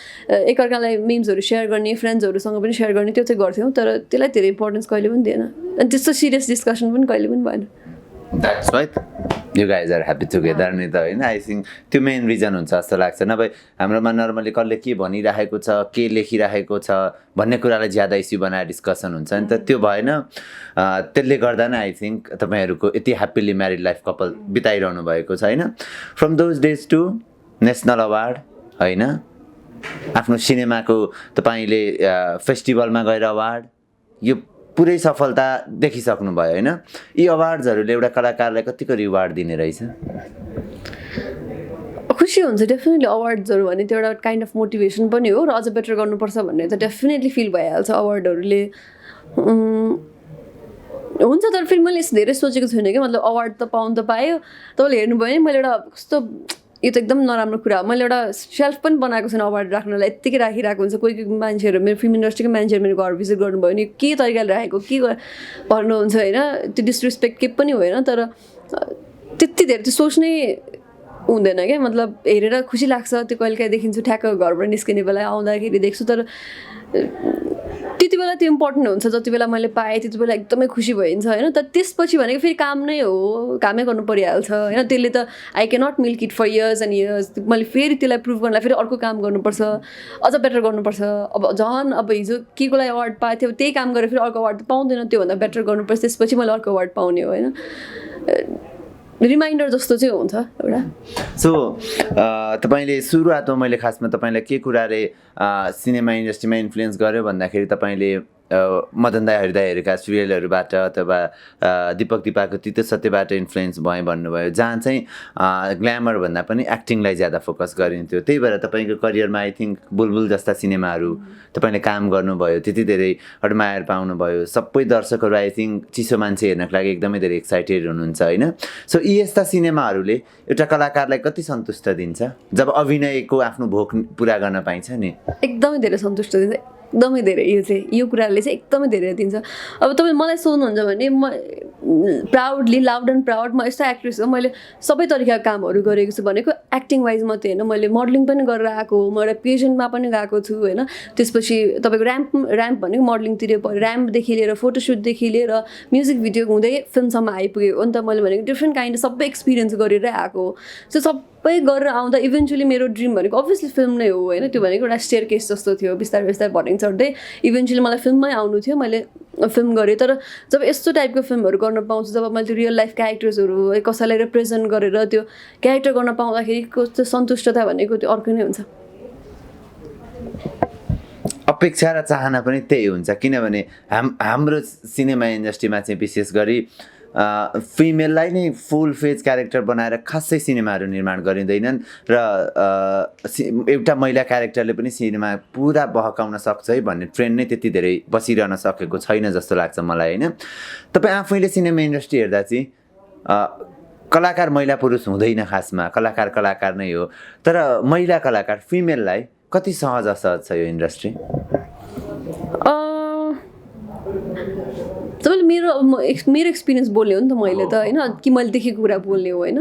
[SPEAKER 2] एकअर्कालाई मिम्सहरू सेयर गर्ने, फ्रेन्ड्सहरूसँग पनि सेयर गर्ने त्यो चाहिँ गर्थ्यौँ। तर त्यसलाई धेरै इम्पोर्टेन्स कहिले पनि दिएन, अनि त्यस्तो सिरियस डिस्कसन पनि कहिले पनि भएन।
[SPEAKER 1] That's right, you guys are happy together नि त होइन। आई थिङ्क त्यो मेन रिजन हुन्छ जस्तो लाग्छ। नभए हाम्रोमा नर्मली कसले के भनिरहेको छ, के लेखिरहेको छ भन्ने कुरालाई ज्यादा इस्यु बनाएर डिस्कसन हुन्छ नि त, त्यो भएन। त्यसले गर्दा नै आई थिङ्क तपाईँहरूको यति ह्याप्पिली म्यारिड लाइफ कपल बिताइरहनु भएको छ होइन। From those days to national award होइन, आफ्नो सिनेमाको तपाईँले फेस्टिभलमा गएर अवार्ड, यो पुरै सफलता देखिसक्नु भयो होइन। यी अवार्ड्सहरूले एउटा कलाकारलाई कतिको रिवार्ड दिने रहेछ?
[SPEAKER 2] खुसी हुन्छ डेफिनेटली। अवार्ड्सहरू भने त्यो एउटा काइन्ड अफ मोटिभेसन पनि हो र अझ बेटर गर्नुपर्छ भन्ने त डेफिनेटली फिल भइहाल्छ अवार्डहरूले हुन्छ। तर फेरि मैले धेरै सोचेको छुइनँ कि मतलब अवार्ड त पाउनु त पायो। तपाईँले हेर्नुभयो नि मैले एउटा कस्तो, यो त एकदम नराम्रो कुरा हो, मैले एउटा सेल्फ पनि बनाएको छैन अवार्ड राख्नलाई, यत्तिकै राखिरहेको हुन्छ। कोही मान्छेहरू मेरो फिल्म इन्डस्ट्रीको मान्छेहरू मेरो घर भिजिट गर्नुभयो भने के तरिकाले राखेको के भन्नुहुन्छ होइन, त्यो डिसरेस्पेक्ट के पनि होइन। तर त्यति धेरै त्यो सोच्नै हुँदैन क्या, मतलब हेरेर खुसी लाग्छ। त्यो कहिलेकाहीँ देखिन्छु ठ्याक्क घरबाट निस्किने बेला आउँदाखेरि देख्छु, तर त्यति बेला त्यो इम्पोर्टेन्ट हुन्छ जति बेला मैले पाएँ त्यति बेला एकदमै खुसी भइन्छ होइन। तर त्यसपछि भनेको फेरि काम नै हो, कामै गर्नु परिहाल्छ होइन। त्यसले त I can not milk it for years and years. मैले फेरि त्यसलाई प्रुभ गर्नलाई फेरि अर्को काम गर्नुपर्छ, अझ बेटर गर्नुपर्छ। अब झन् अब हिजो के को लागि अवार्ड पाएको थियो त्यही काम गरेर फेरि अर्को अवार्ड त पाउँदैन, त्योभन्दा बेटर गर्नुपर्छ, त्यसपछि मैले अर्को अवार्ड पाउने हो होइन। रिमाइन्डर जस्तो चाहिँ हुन्छ एउटा।
[SPEAKER 1] सो तपाईँले सुरुवातमा मैले खासमा तपाईँलाई के कुराले सिनेमा इन्डस्ट्रीमा इन्फ्लुएन्स गर्यो भन्दाखेरि तपाईँले मदन दाई हरिदाई हेरेका सिरियलहरूबाट अथवा दीपक दिपाको तितो सत्यबाट इन्फ्लुएन्स भएँ भन्नुभयो, जहाँ चाहिँ ग्ल्यामर भन्दा पनि एक्टिङलाई ज्यादा फोकस गरिन्थ्यो। त्यही भएर तपाईँको करियरमा आई थिङ्क बुलबुल जस्ता सिनेमाहरू तपाईँले काम गर्नुभयो, त्यति धेरै एडमायर पाउनुभयो। सबै दर्शकहरू आई थिङ्क चिसो मान्छे हेर्नको लागि एकदमै धेरै एक्साइटेड हुनुहुन्छ होइन। सो यी यस्ता सिनेमाहरूले एउटा कलाकारलाई कति सन्तुष्ट दिन्छ जब अभिनयको आफ्नो भोक पुरा गर्न पाइन्छ नि?
[SPEAKER 2] एकदमै धेरै सन्तुष्ट दिन्छ, एकदमै धेरै। यो कुराले चाहिँ एकदमै धेरै दिन्छ। अब तपाईँ मलाई सोध्नुहुन्छ भने म प्राउडली लाउड एन्ड प्राउड म यस्तो एक्ट्रेस हो, मैले सबै तरिकाको कामहरू गरेको छु भनेको एक्टिङ वाइज मात्रै होइन, मैले मोडलिङ पनि गरेर आएको हो, म एउटा पेजेन्टमा पनि गएको छु होइन। त्यसपछि तपाईँको ऱ्याम्प भनेको मोडलिङतिर पऱ्यो, ऱ्याम्पदेखि लिएर फोटोसुटदेखि लिएर म्युजिक भिडियो हुँदै फिल्मसम्म आइपुग्यो हो नि त। मैले भनेको डिफ्रेन्ट काइन्ड सबै एक्सपिरियन्स गरेरै आएको हो। सो सबै गरेर आउँदा इभेन्चुली मेरो ड्रिम भनेको अभियसली फिल्म नै हो होइन। त्यो भनेको एउटा स्टेयर केस जस्तो थियो, बिस्तारै बिस्तारै भर्टिङ चढ्दै इभेन्चुली मलाई फिल्ममै आउनु थियो, मैले फिल्म गरेँ। तर जब यस्तो टाइपको फिल्महरू गर्न पाउँछु, जब मैले त्यो रियल लाइफ क्यारेक्टर्सहरू कसैलाई रिप्रेजेन्ट गरेर त्यो क्यारेक्टर गर्न पाउँदाखेरि कस्तो सन्तुष्टता भनेको त्यो अर्को नै हुन्छ।
[SPEAKER 1] अपेक्षा र चाहना पनि त्यही हुन्छ, किनभने हाम्रो सिनेमा इन्डस्ट्रीमा चाहिँ विशेष गरी फिमेललाई नै फुल फेज क्यारेक्टर बनाएर खासै सिनेमाहरू निर्माण गरिँदैनन् र एउटा महिला क्यारेक्टरले पनि सिनेमा पुरा बहकाउन सक्छ है भन्ने ट्रेन्ड नै त्यति धेरै बसिरहन सकेको छैन जस्तो लाग्छ मलाई होइन। तपाईँ आफैले सिनेमा इन्डस्ट्री हेर्दा चाहिँ कलाकार महिला पुरुष हुँदैन, खासमा कलाकार नै हो। तर महिला कलाकार फिमेललाई कति सहज असहज छ यो इन्डस्ट्री?
[SPEAKER 2] तपाईँले मेरो एक्सपिरियन्स बोल्ने हो नि त मैले त होइन, कि मैले देखेको कुरा बोल्ने हो होइन।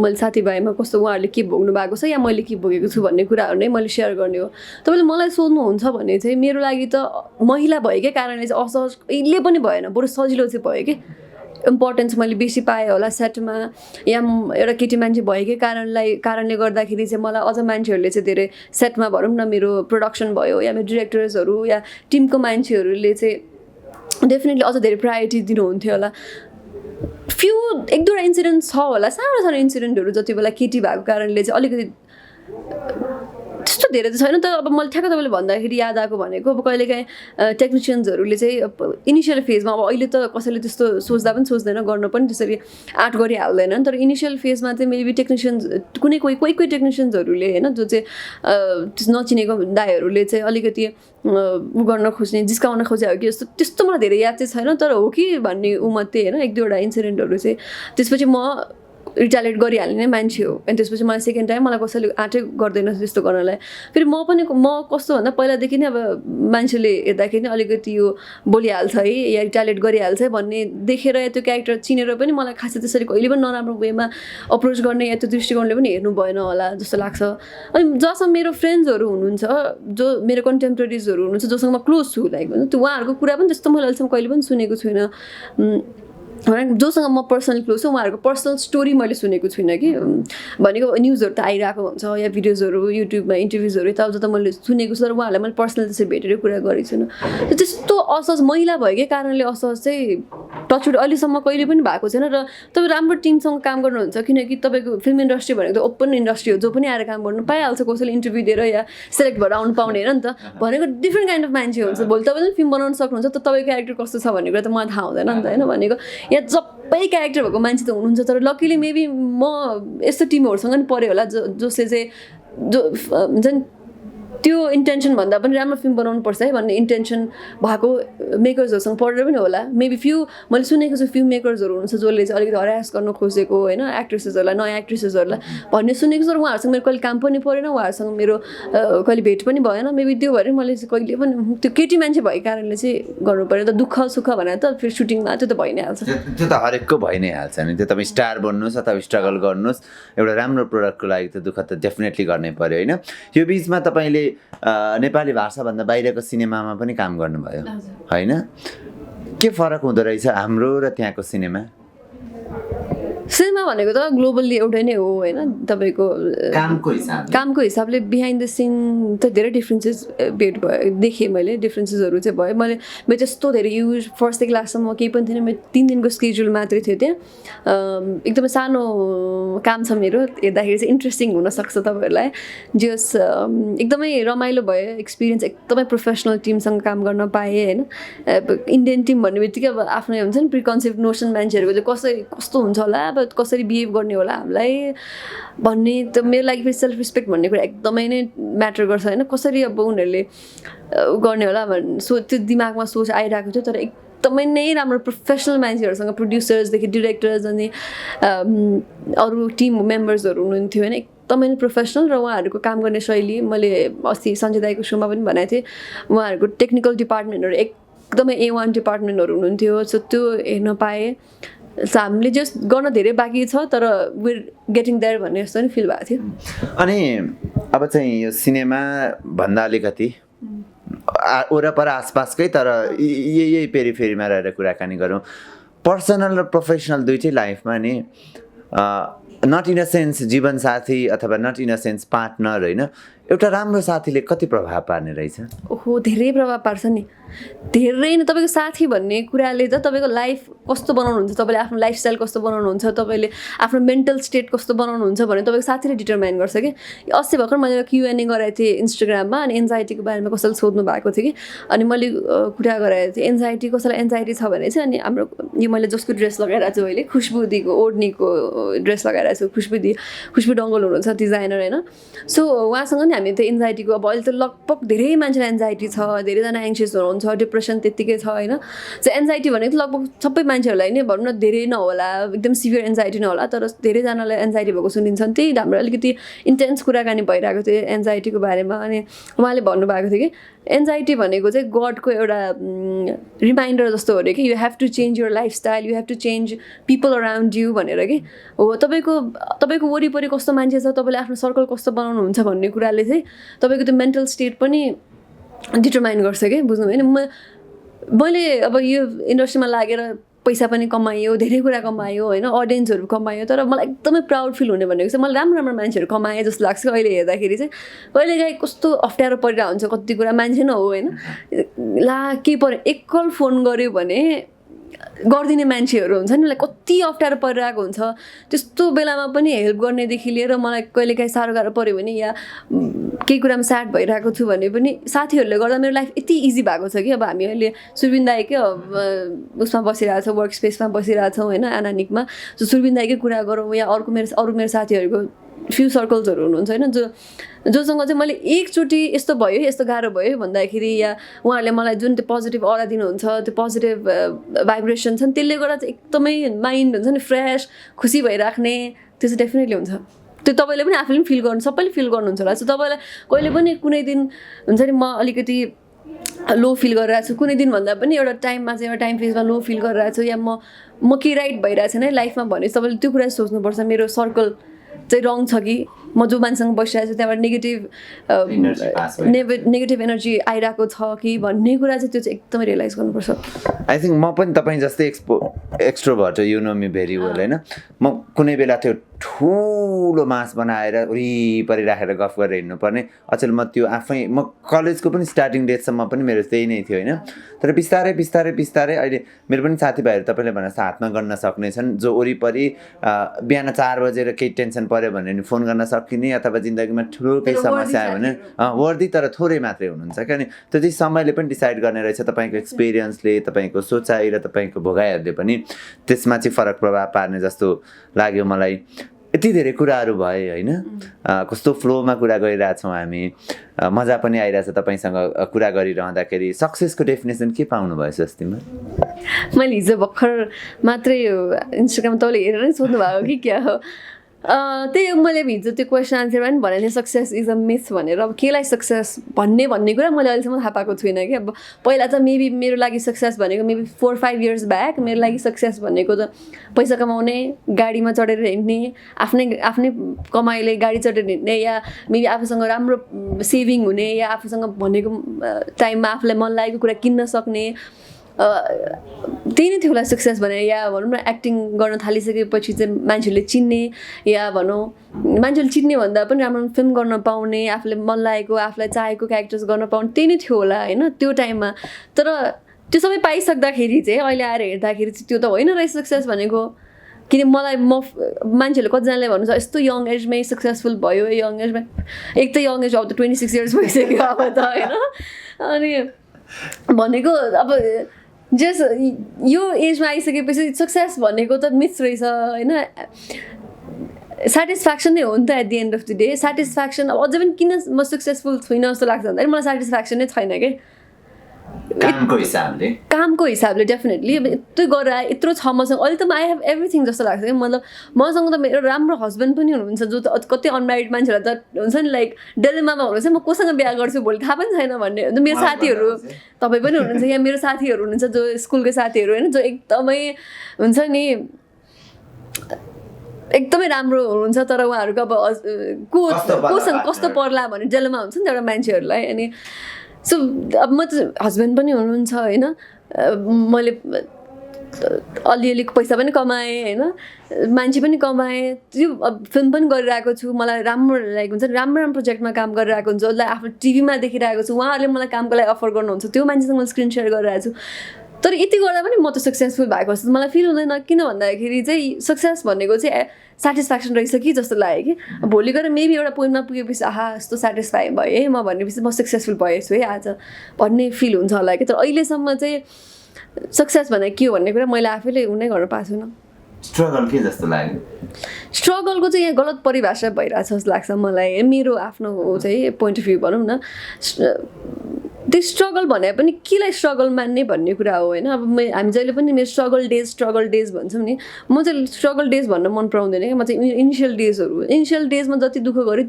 [SPEAKER 2] मैले साथीभाइमा कस्तो उहाँहरूले के भोग्नु भएको छ या मैले के भोगेको छु भन्ने कुराहरू नै मैले सेयर गर्ने हो। तपाईँले मलाई सोध्नुहुन्छ भने चाहिँ मेरो लागि त महिला भएकै कारणले चाहिँ असहज कहिले पनि भएन, बरु सजिलो चाहिँ भयो कि। इम्पोर्टेन्स मैले बेसी पाएँ होला सेटमा, या एउटा केटी मान्छे भएकै कारणले गर्दाखेरि चाहिँ मलाई अझ मान्छेहरूले चाहिँ धेरै सेटमा भनौँ न मेरो प्रोडक्सन भयो या मेरो डिरेक्टर्सहरू या टिमको मान्छेहरूले चाहिँ डेफिनेटली अझ धेरै प्रायोरिटी दिनुहुन्थ्यो होला। एक दुईवटा इन्सिडेन्ट छ होला, सानो सानो इन्सिडेन्टहरू जति बेला केटी भएको कारणले चाहिँ अलिकति त्यस्तो धेरै त छैन। तर अब मैले ठ्याक्क तपाईँले भन्दाखेरि याद आएको भनेको अब कहिलेकाहीँ टेक्निसियन्सहरूले चाहिँ इनिसियल फेजमा, अब अहिले त कसैले त्यस्तो सोच्दा पनि सोच्दैन, गर्न पनि त्यसरी आर्ट गरिहाल्दैन। तर इनिसियल फेजमा चाहिँ मेबी टेक्निसियन्स कोही टेक्निसियन्सहरूले होइन जो चाहिँ नचिनेको दाइहरूले चाहिँ अलिकति उ गर्न खोज्ने, जिस्काउन खोजेको कि जस्तो, त्यस्तो मलाई धेरै याद चाहिँ छैन। तर हो कि भन्ने ऊ मात्रै होइन, एक दुईवटा इन्सिडेन्टहरू चाहिँ। त्यसपछि म रिटालिएट गरिहाल्ने नै मान्छे हो, अनि त्यसपछि मलाई सेकेन्ड टाइम मलाई कसैले आँटै गर्दैन त्यस्तो गर्नलाई। फेरि म कस्तो भन्दा पहिलादेखि नै अब मान्छेले हेर्दाखेरि नै अलिकति यो बोलिहाल्छ है या रिटालिएट गरिहाल्छ है भन्ने देखेर या त्यो क्यारेक्टर चिनेर पनि मलाई खासै त्यसरी कहिले पनि नराम्रो वेमा अप्रोच गर्ने या त्यो दृष्टिकोणले पनि हेर्नु भएन होला जस्तो लाग्छ। अनि जसमा मेरो फ्रेन्ड्सहरू हुनुहुन्छ, जो मेरो कन्टेम्पोरेरिजहरू हुनुहुन्छ, जोसँग म क्लोज छु, लाइक त्यो उहाँहरूको कुरा पनि त्यस्तो मैले अहिलेसम्म कहिले पनि सुनेको छुइनँ। जोसँग म पर्सनली क्लोज छु उहाँहरूको पर्सनल स्टोरी मैले सुनेको छुइनँ कि। भनेको न्युजहरू त आइरहेको हुन्छ या भिडियोजहरू युट्युबमा इन्टरभ्युजहरू यताउता त मैले सुनेको छु, तर उहाँहरूलाई मैले पर्सनल त्यसरी भेटेर कुरा गरेको छुइनँ। त्यस्तो असहज महिला भएकै कारणले असहज चाहिँ टचवुड अहिलेसम्म कहिले पनि भएको छैन। र तपाईँ राम्रो टिमसँग काम गर्नुहुन्छ, किनकि तपाईँको फिल्म इन्डस्ट्री भनेको त ओपन इन्डस्ट्री हो, जो पनि आएर काम गर्नु पाइहाल्छ, कसैले इन्टरभ्यू दिएर या सेलेक्ट भएर आउनु पाउने होइन नि त। भनेको डिफ्रेन्ट काइन्ड अफ मान्छे हुन्छ, भोलि तपाईँले फिल्म बनाउन सक्नुहुन्छ, त तपाईँको क्यारेक्टर कस्तो छ भन्ने कुरा त मलाई थाहा हुँदैन नि त होइन। भनेको यहाँ सबै क्यारेक्टर भएको मान्छे त हुनुहुन्छ, तर लकिली मेबी म यस्तो टिमहरूसँग नि पऱ्यो होला जसले चाहिँ हुन्छ नि त्यो इन्टेन्सन भन्दा पनि राम्रो फिल्म बनाउनु पर्छ है भन्ने इन्टेन्सन भएको मेकर्सहरूसँग पढेर पनि होला। मेबी मैले सुनेको छु फिल्म मेकर्सहरू हुनुहुन्छ जसले चाहिँ अलिकति हरास गर्न खोजेको होइन एक्ट्रेसेसहरूलाई, नयाँ एक्ट्रेसेसहरूलाई भन्ने सुनेको छु। तर उहाँहरूसँग मेरो कहिले काम पनि परेन, उहाँहरूसँग मेरो कहिले भेट पनि भएन। मेबी त्यो भएर मैले चाहिँ कहिले पनि त्यो केटी मान्छे भएको कारणले चाहिँ गर्नु पऱ्यो। त दुःख सुख भनेर त फेरि सुटिङमा त्यो त भइ नै हाल्छ,
[SPEAKER 1] त्यो त हरेकको भइ नै हाल्छ नि। त्यो तपाईँ स्टार बन्नुहोस् अथवा स्ट्रगल गर्नुहोस्, एउटा राम्रो प्रोडक्टको लागि त दुःख त डेफिनेटली गर्नै पऱ्यो होइन। यो बिचमा तपाईँले नेपाली भाषाभन्दा बाहिरको सिनेमामा पनि काम गर्नुभयो होइन के फरक हुँदो रहेछ हाम्रो र त्यहाँको सिनेमा
[SPEAKER 2] सिनेमा भनेको त ग्लोबल्ली एउटै नै हो होइन तपाईँको कामको हिसाबले बिहाइन्ड द सिन त धेरै डिफ्रेन्सेस भेट भयो देखेँ मैले डिफ्रेन्सेसहरू चाहिँ भयो मैले त्यस्तो धेरै युज फर्स्टदेखि लास्टसम्म केही पनि थिएन मेरो 3 दिनको स्केड्युल मात्रै थियो त्यहाँ एकदमै सानो काम छ मेरो हेर्दाखेरि चाहिँ इन्ट्रेस्टिङ हुनसक्छ तपाईँहरूलाई जस एकदमै रमाइलो भयो एक्सपिरियन्स एकदमै प्रोफेसनल टिमसँग काम गर्न पाएँ होइन इन्डियन टिम भन्ने बित्तिकै अब आफ्नो हुन्छ नि प्रिकन्सेप्ट नोसन मान्छेहरूको चाहिँ कस्तो हुन्छ होला अब कसरी बिहेभ गर्ने होला हामीलाई भन्ने त मेरो लागि फेरि सेल्फ रेस्पेक्ट भन्ने कुरा एकदमै नै म्याटर गर्छ होइन कसरी अब उनीहरूले गर्ने होला त्यो दिमागमा सोच आइरहेको थियो तर एकदमै नै राम्रो प्रोफेसनल मान्छेहरूसँग प्रोड्युसर्सदेखि डिरेक्टर्स अनि अरू टिम मेम्बर्सहरू हुनुहुन्थ्यो होइन एकदमै नै प्रोफेसनल र उहाँहरूको काम गर्ने शैली मैले अस्ति सञ्जय दाईको सोमा पनि भनेको थिएँ उहाँहरूको टेक्निकल डिपार्टमेन्टहरू एकदमै A1 डिपार्टमेन्टहरू हुनुहुन्थ्यो सो त्यो हेर्न पाएँ हामीले जस्ट गर्न धेरै बाँकी छ तर विर गेटिङ देयर भन्ने जस्तो नि फिल भएको थियो
[SPEAKER 1] अनि अब चाहिँ यो सिनेमा भन्दा अलिकति वरपर आसपासकै तर यही पेरिफेरीमा रहेर कुराकानी गरौँ पर्सनल र प्रोफेसनल दुइटै लाइफमा नि नट इन अ सेन्स जीवनसाथी अथवा not in a sense partner होइन एउटा राम्रो साथीले कति प्रभाव पार्ने रहेछ
[SPEAKER 2] ओहो धेरै प्रभाव पार्छ नि धेरै नै तपाईँको साथी भन्ने कुराले त तपाईँको लाइफ कस्तो बनाउनुहुन्छ तपाईँले आफ्नो लाइफस्टाइल कस्तो बनाउनुहुन्छ तपाईँले आफ्नो मेन्टल स्टेट कस्तो बनाउनुहुन्छ भने तपाईँको साथीले डिटरमाइन गर्छ कि अस्ति भर्खर मैले Q&A गराएको थिएँ इन्स्टाग्राममा अनि एन्जाइटीको बारेमा कसैले सोध्नु भएको थियो कि अनि मैले कुरा गराएको थिएँ एन्जाइटी कसैलाई एन्जाइटी छ भने चाहिँ अनि हाम्रो यो मैले जसको ड्रेस लगाइरहेको छु अहिले खुशबुदीको ओढनीको ड्रेस लगाइरहेको छु खुशबु डङ्गल हुनुहुन्छ डिजाइनर होइन सो उहाँसँग नि हामी त एन्जाइटीको अब अहिले त लगभग धेरै मान्छेलाई एन्जाइटी छ धेरैजना एङ्सियस हुनुहुन्छ डिप्रेसन त्यत्तिकै छ होइन सो एन्जाइटी भनेको त लगभग सबै मान्छेहरूलाई नै भनौँ न धेरै नहोला एकदम सिभियर एन्जाइटी नहोला तर धेरैजनालाई एन्जाइटी भएको सुनिन्छन् त्यही हाम्रो अलिकति इन्टेन्स कुराकानी भइरहेको थियो एन्जाइटीको बारेमा अनि उहाँले भन्नुभएको थियो कि एन्जाइटी भनेको चाहिँ गडको एउटा रिमाइन्डर जस्तो हो अरे कि you have to change your lifestyle you have to change people around you भनेर कि हो तपाईँको वरिपरि कस्तो मान्छे छ तपाईँले आफ्नो सर्कल कस्तो बनाउनुहुन्छ भन्ने कुराले चाहिँ तपाईँको त्यो मेन्टल स्टेट पनि डिटरमाइन गर्छ कि बुझ्नुभयो नि मैले अब यो इन्डस्ट्रीमा लागेर पैसा पनि कमायो धेरै कुरा कमायो होइन अडियन्सहरू कमायो तर मलाई एकदमै प्राउड फिल हुने भनेको चाहिँ मलाई राम्रो मान्छेहरू कमाएँ जस्तो लाग्छ अहिले हेर्दाखेरि चाहिँ कहिलेकाहीँ कस्तो अप्ठ्यारो परिरहेको हुन्छ कति कुरा मान्छे न हो होइन ला के पऱ्यो एकल फोन गऱ्यो भने गरिदिने मान्छेहरू हुन्छ नि कति अप्ठ्यारो परिरहेको हुन्छ त्यस्तो बेलामा पनि हेल्प गर्नेदेखि लिएर मलाई कहिलेकाहीँ साह्रो गाह्रो पऱ्यो भने या केही कुरामा स्याड भइरहेको छु भने पनि साथीहरूले गर्दा मेरो लाइफ यति इजी भएको छ कि अब हामी अहिले सुरबिन दाईकै उसमा बसिरहेको छौँ वर्क स्पेसमा बसिरहेको छौँ होइन एनानिकमा सो सुरबिन दाईकै कुरा गरौँ या अरू मेरो साथीहरूको फ्यु सर्कल्सहरू हुनुहुन्छ होइन जोसँग चाहिँ मैले एकचोटि यस्तो भयो यस्तो गाह्रो भयो भन्दाखेरि या उहाँहरूले मलाई जुन त्यो पोजिटिभ अरा दिनुहुन्छ त्यो पोजिटिभ भाइब्रेसन छ नि त्यसले गर्दा चाहिँ एकदमै माइन्ड हुन्छ नि फ्रेस खुसी भइराख्ने त्यो चाहिँ डेफिनेटली हुन्छ त्यो तपाईँले पनि आफूले पनि फिल गर्नु सबैले फिल गर्नुहुन्छ होला सो तपाईँलाई कहिले पनि कुनै दिन हुन्छ नि म अलिकति लो फिल गरिरहेको छु कुनै दिन भन्दा पनि एउटा टाइममा चाहिँ एउटा टाइम फेजमा लो फिल गरिरहेको छु या म के राइट भइरहेको छैन है लाइफमा भने तपाईँले त्यो कुरा सोच्नुपर्छ मेरो सर्कल चाहिँ रङ छ कि म जो मान्छेसँग बसिरहेको छु त्यहाँबाट नेगेटिभ एनर्जी आइरहेको छ कि भन्ने कुरा चाहिँ त्यो चाहिँ एकदमै रियलाइज गर्नुपर्छ
[SPEAKER 1] आई थिङ्क म पनि तपाईँ जस्तै extrovert you know me very well होइन म कुनै बेला त्यो ठुलो मास बनाएर वरिपरि राखेर गफ गरेर हिँड्नुपर्ने अचेल म त्यो आफै म कलेजको पनि स्टार्टिङ डेटसम्म पनि मेरो त्यही नै थियो होइन तर बिस्तारै अहिले मेरो पनि साथीभाइहरू तपाईँले भने हातमा गर्न सक्ने छन् जो वरिपरि बिहान 4 बजेर केही टेन्सन पऱ्यो भने नि फोन गर्न सकिने अथवा जिन्दगीमा ठुलो केही समस्या आयो भने वर्दी तर थोरै मात्रै हुनुहुन्छ क्या नि त्यो चाहिँ समयले पनि डिसाइड गर्ने रहेछ तपाईँको एक्सपिरियन्सले तपाईँको सोचाइ र तपाईँको भोगाइहरूले पनि त्यसमा चाहिँ फरक प्रभाव पार्ने जस्तो लाग्यो मलाई यति धेरै कुराहरू भए होइन कस्तो फ्लोमा कुरा गरिरहेछौँ हामी मजा पनि आइरहेछ तपाईँसँग कुरा गरिरहँदाखेरि सक्सेसको डेफिनेसन के पाउनु भयो स्वस्तिमा
[SPEAKER 2] मैले हिजो भर्खर मात्रै इन्स्टाग्राम तपाईँले हेरेर नै सोध्नु भएको कि क्या हो त्यही हो, मैले हिजो त्यो क्वेसन आन्सरमा पनि भने नि सक्सेस इज अ मिथ भनेर। अब केलाई सक्सेस भन्ने कुरा मैले अहिलेसम्म थाहा पाएको छुइनँ कि। अब पहिला त मेबी मेरो लागि सक्सेस भनेको मेबी 4-5 इयर्स ब्याक मेरो लागि सक्सेस भनेको त पैसा कमाउने, गाडीमा चढेर हिँड्ने, आफ्नै कमाइले गाडी चढेर हिँड्ने, या मेबी आफूसँग राम्रो सेभिङ हुने, या आफूसँग भनेको टाइममा आफूलाई मन लागेको कुरा किन्न सक्ने, त्यही नै थियो होला सक्सेस भने। या भनौँ न एक्टिङ गर्न थालिसकेपछि चाहिँ मान्छेहरूले चिन्ने, या भनौँ मान्छेले चिन्ने भन्दा पनि राम्रो फिल्म गर्न पाउने, आफूले मन लागेको आफूलाई चाहेको क्यारेक्टर्स गर्न पाउने, त्यही नै थियो होला होइन त्यो टाइममा। तर त्यो सबै पाइसक्दाखेरि चाहिँ अहिले आएर हेर्दाखेरि चाहिँ त्यो त होइन रहेछ सक्सेस भनेको। किन मलाई मान्छेहरूले कतिजनाले भन्नुहुन्छ यस्तो यङ एजमै सक्सेसफुल भयो, यङ एजमा, एक त यङ एज अब त 26 इयर्स भइसक्यो अब त होइन। अनि भनेको अब जस यो एजमा आइसकेपछि सक्सेस भनेको त मिथ रहेछ होइन। सेटिस्फ्याक्सन नै हो नि त at the end of the day. Satisfaction अब अझै पनि किन म सक्सेसफुल छुइनँ जस्तो लाग्छ भन्दाखेरि मलाई सेटिस्फ्याक्सन नै छैन कि कामको हिसाबले डेफिनेटली। अब यत्रो गरेर यत्रो छ मसँग, अहिले त आई हेभ एभ्रिथिङ जस्तो लाग्छ कि। मतलब मसँग त मेरो राम्रो हस्बेन्ड पनि हुनुहुन्छ, जो त कति अनम्यारिड मान्छेहरू त हुन्छ नि लाइक डेलिमामा हुनुहुन्छ म कोसँग बिहा गर्छु भोलि थाहा पनि छैन भन्ने। मेरो साथीहरू, तपाईँ पनि हुनुहुन्छ, यहाँ मेरो साथीहरू हुनुहुन्छ जो स्कुलको साथीहरू होइन, जो एकदमै हुन्छ नि एकदमै राम्रो हुनुहुन्छ, तर उहाँहरूको अब कोसँग कस्तो पर्ला भन्ने डेलिमा हुन्छ नि त एउटा मान्छेहरूलाई। अनि सो अब म त हस्बेन्ड पनि हुनुहुन्छ होइन, मैले अलिअलि पैसा पनि कमाएँ होइन, मान्छे पनि कमाएँ, त्यो अब फिल्म पनि गरिरहेको छु। मलाई राम्रो लाइक हुन्छ राम्रो प्रोजेक्टमा काम गरिरहेको हुन्छ, जसलाई आफ्नो टिभीमा देखिरहेको छु, उहाँहरूले मलाई कामको लागि अफर गर्नुहुन्छ, त्यो मान्छेसँग मैले स्क्रिन सेयर गरिरहेको छु। तर यति गर्दा पनि म त सक्सेसफुल भएको जस्तो मलाई फिल हुँदैन। किन भन्दाखेरि चाहिँ सक्सेस भनेको चाहिँ सेटिस्फ्याक्सन रहेछ कि जस्तो लाग्यो कि। भोलि गएर मेबी एउटा पोइन्टमा पुगेपछि आहा यस्तो सेटिस्फाई भएँ है म भनेपछि म सक्सेसफुल भएछु है आज भन्ने फिल हुन्छ होला कि। तर अहिलेसम्म चाहिँ सक्सेस भनेको के हो भन्ने कुरा मैले आफैले उनै गर्न पाएको छुइनँ।
[SPEAKER 1] स्ट्रगल के जस्तो लाग्यो?
[SPEAKER 2] स्ट्रगलको चाहिँ यहाँ गलत परिभाषा भइरहेछ जस्तो लाग्छ मलाई, मेरो आफ्नो चाहिँ पोइन्ट अफ भ्यू भनौँ न। त्यो स्ट्रगल भने पनि केलाई स्ट्रगल मान्ने भन्ने कुरा हो होइन। अब हामी जहिले पनि मेरो स्ट्रगल डेज भन्छौँ नि, म चाहिँ स्ट्रगल डेज भन्न मन पराउँदैन क्या। म चाहिँ इनिसियल डेजमा जति दुःख गरेँ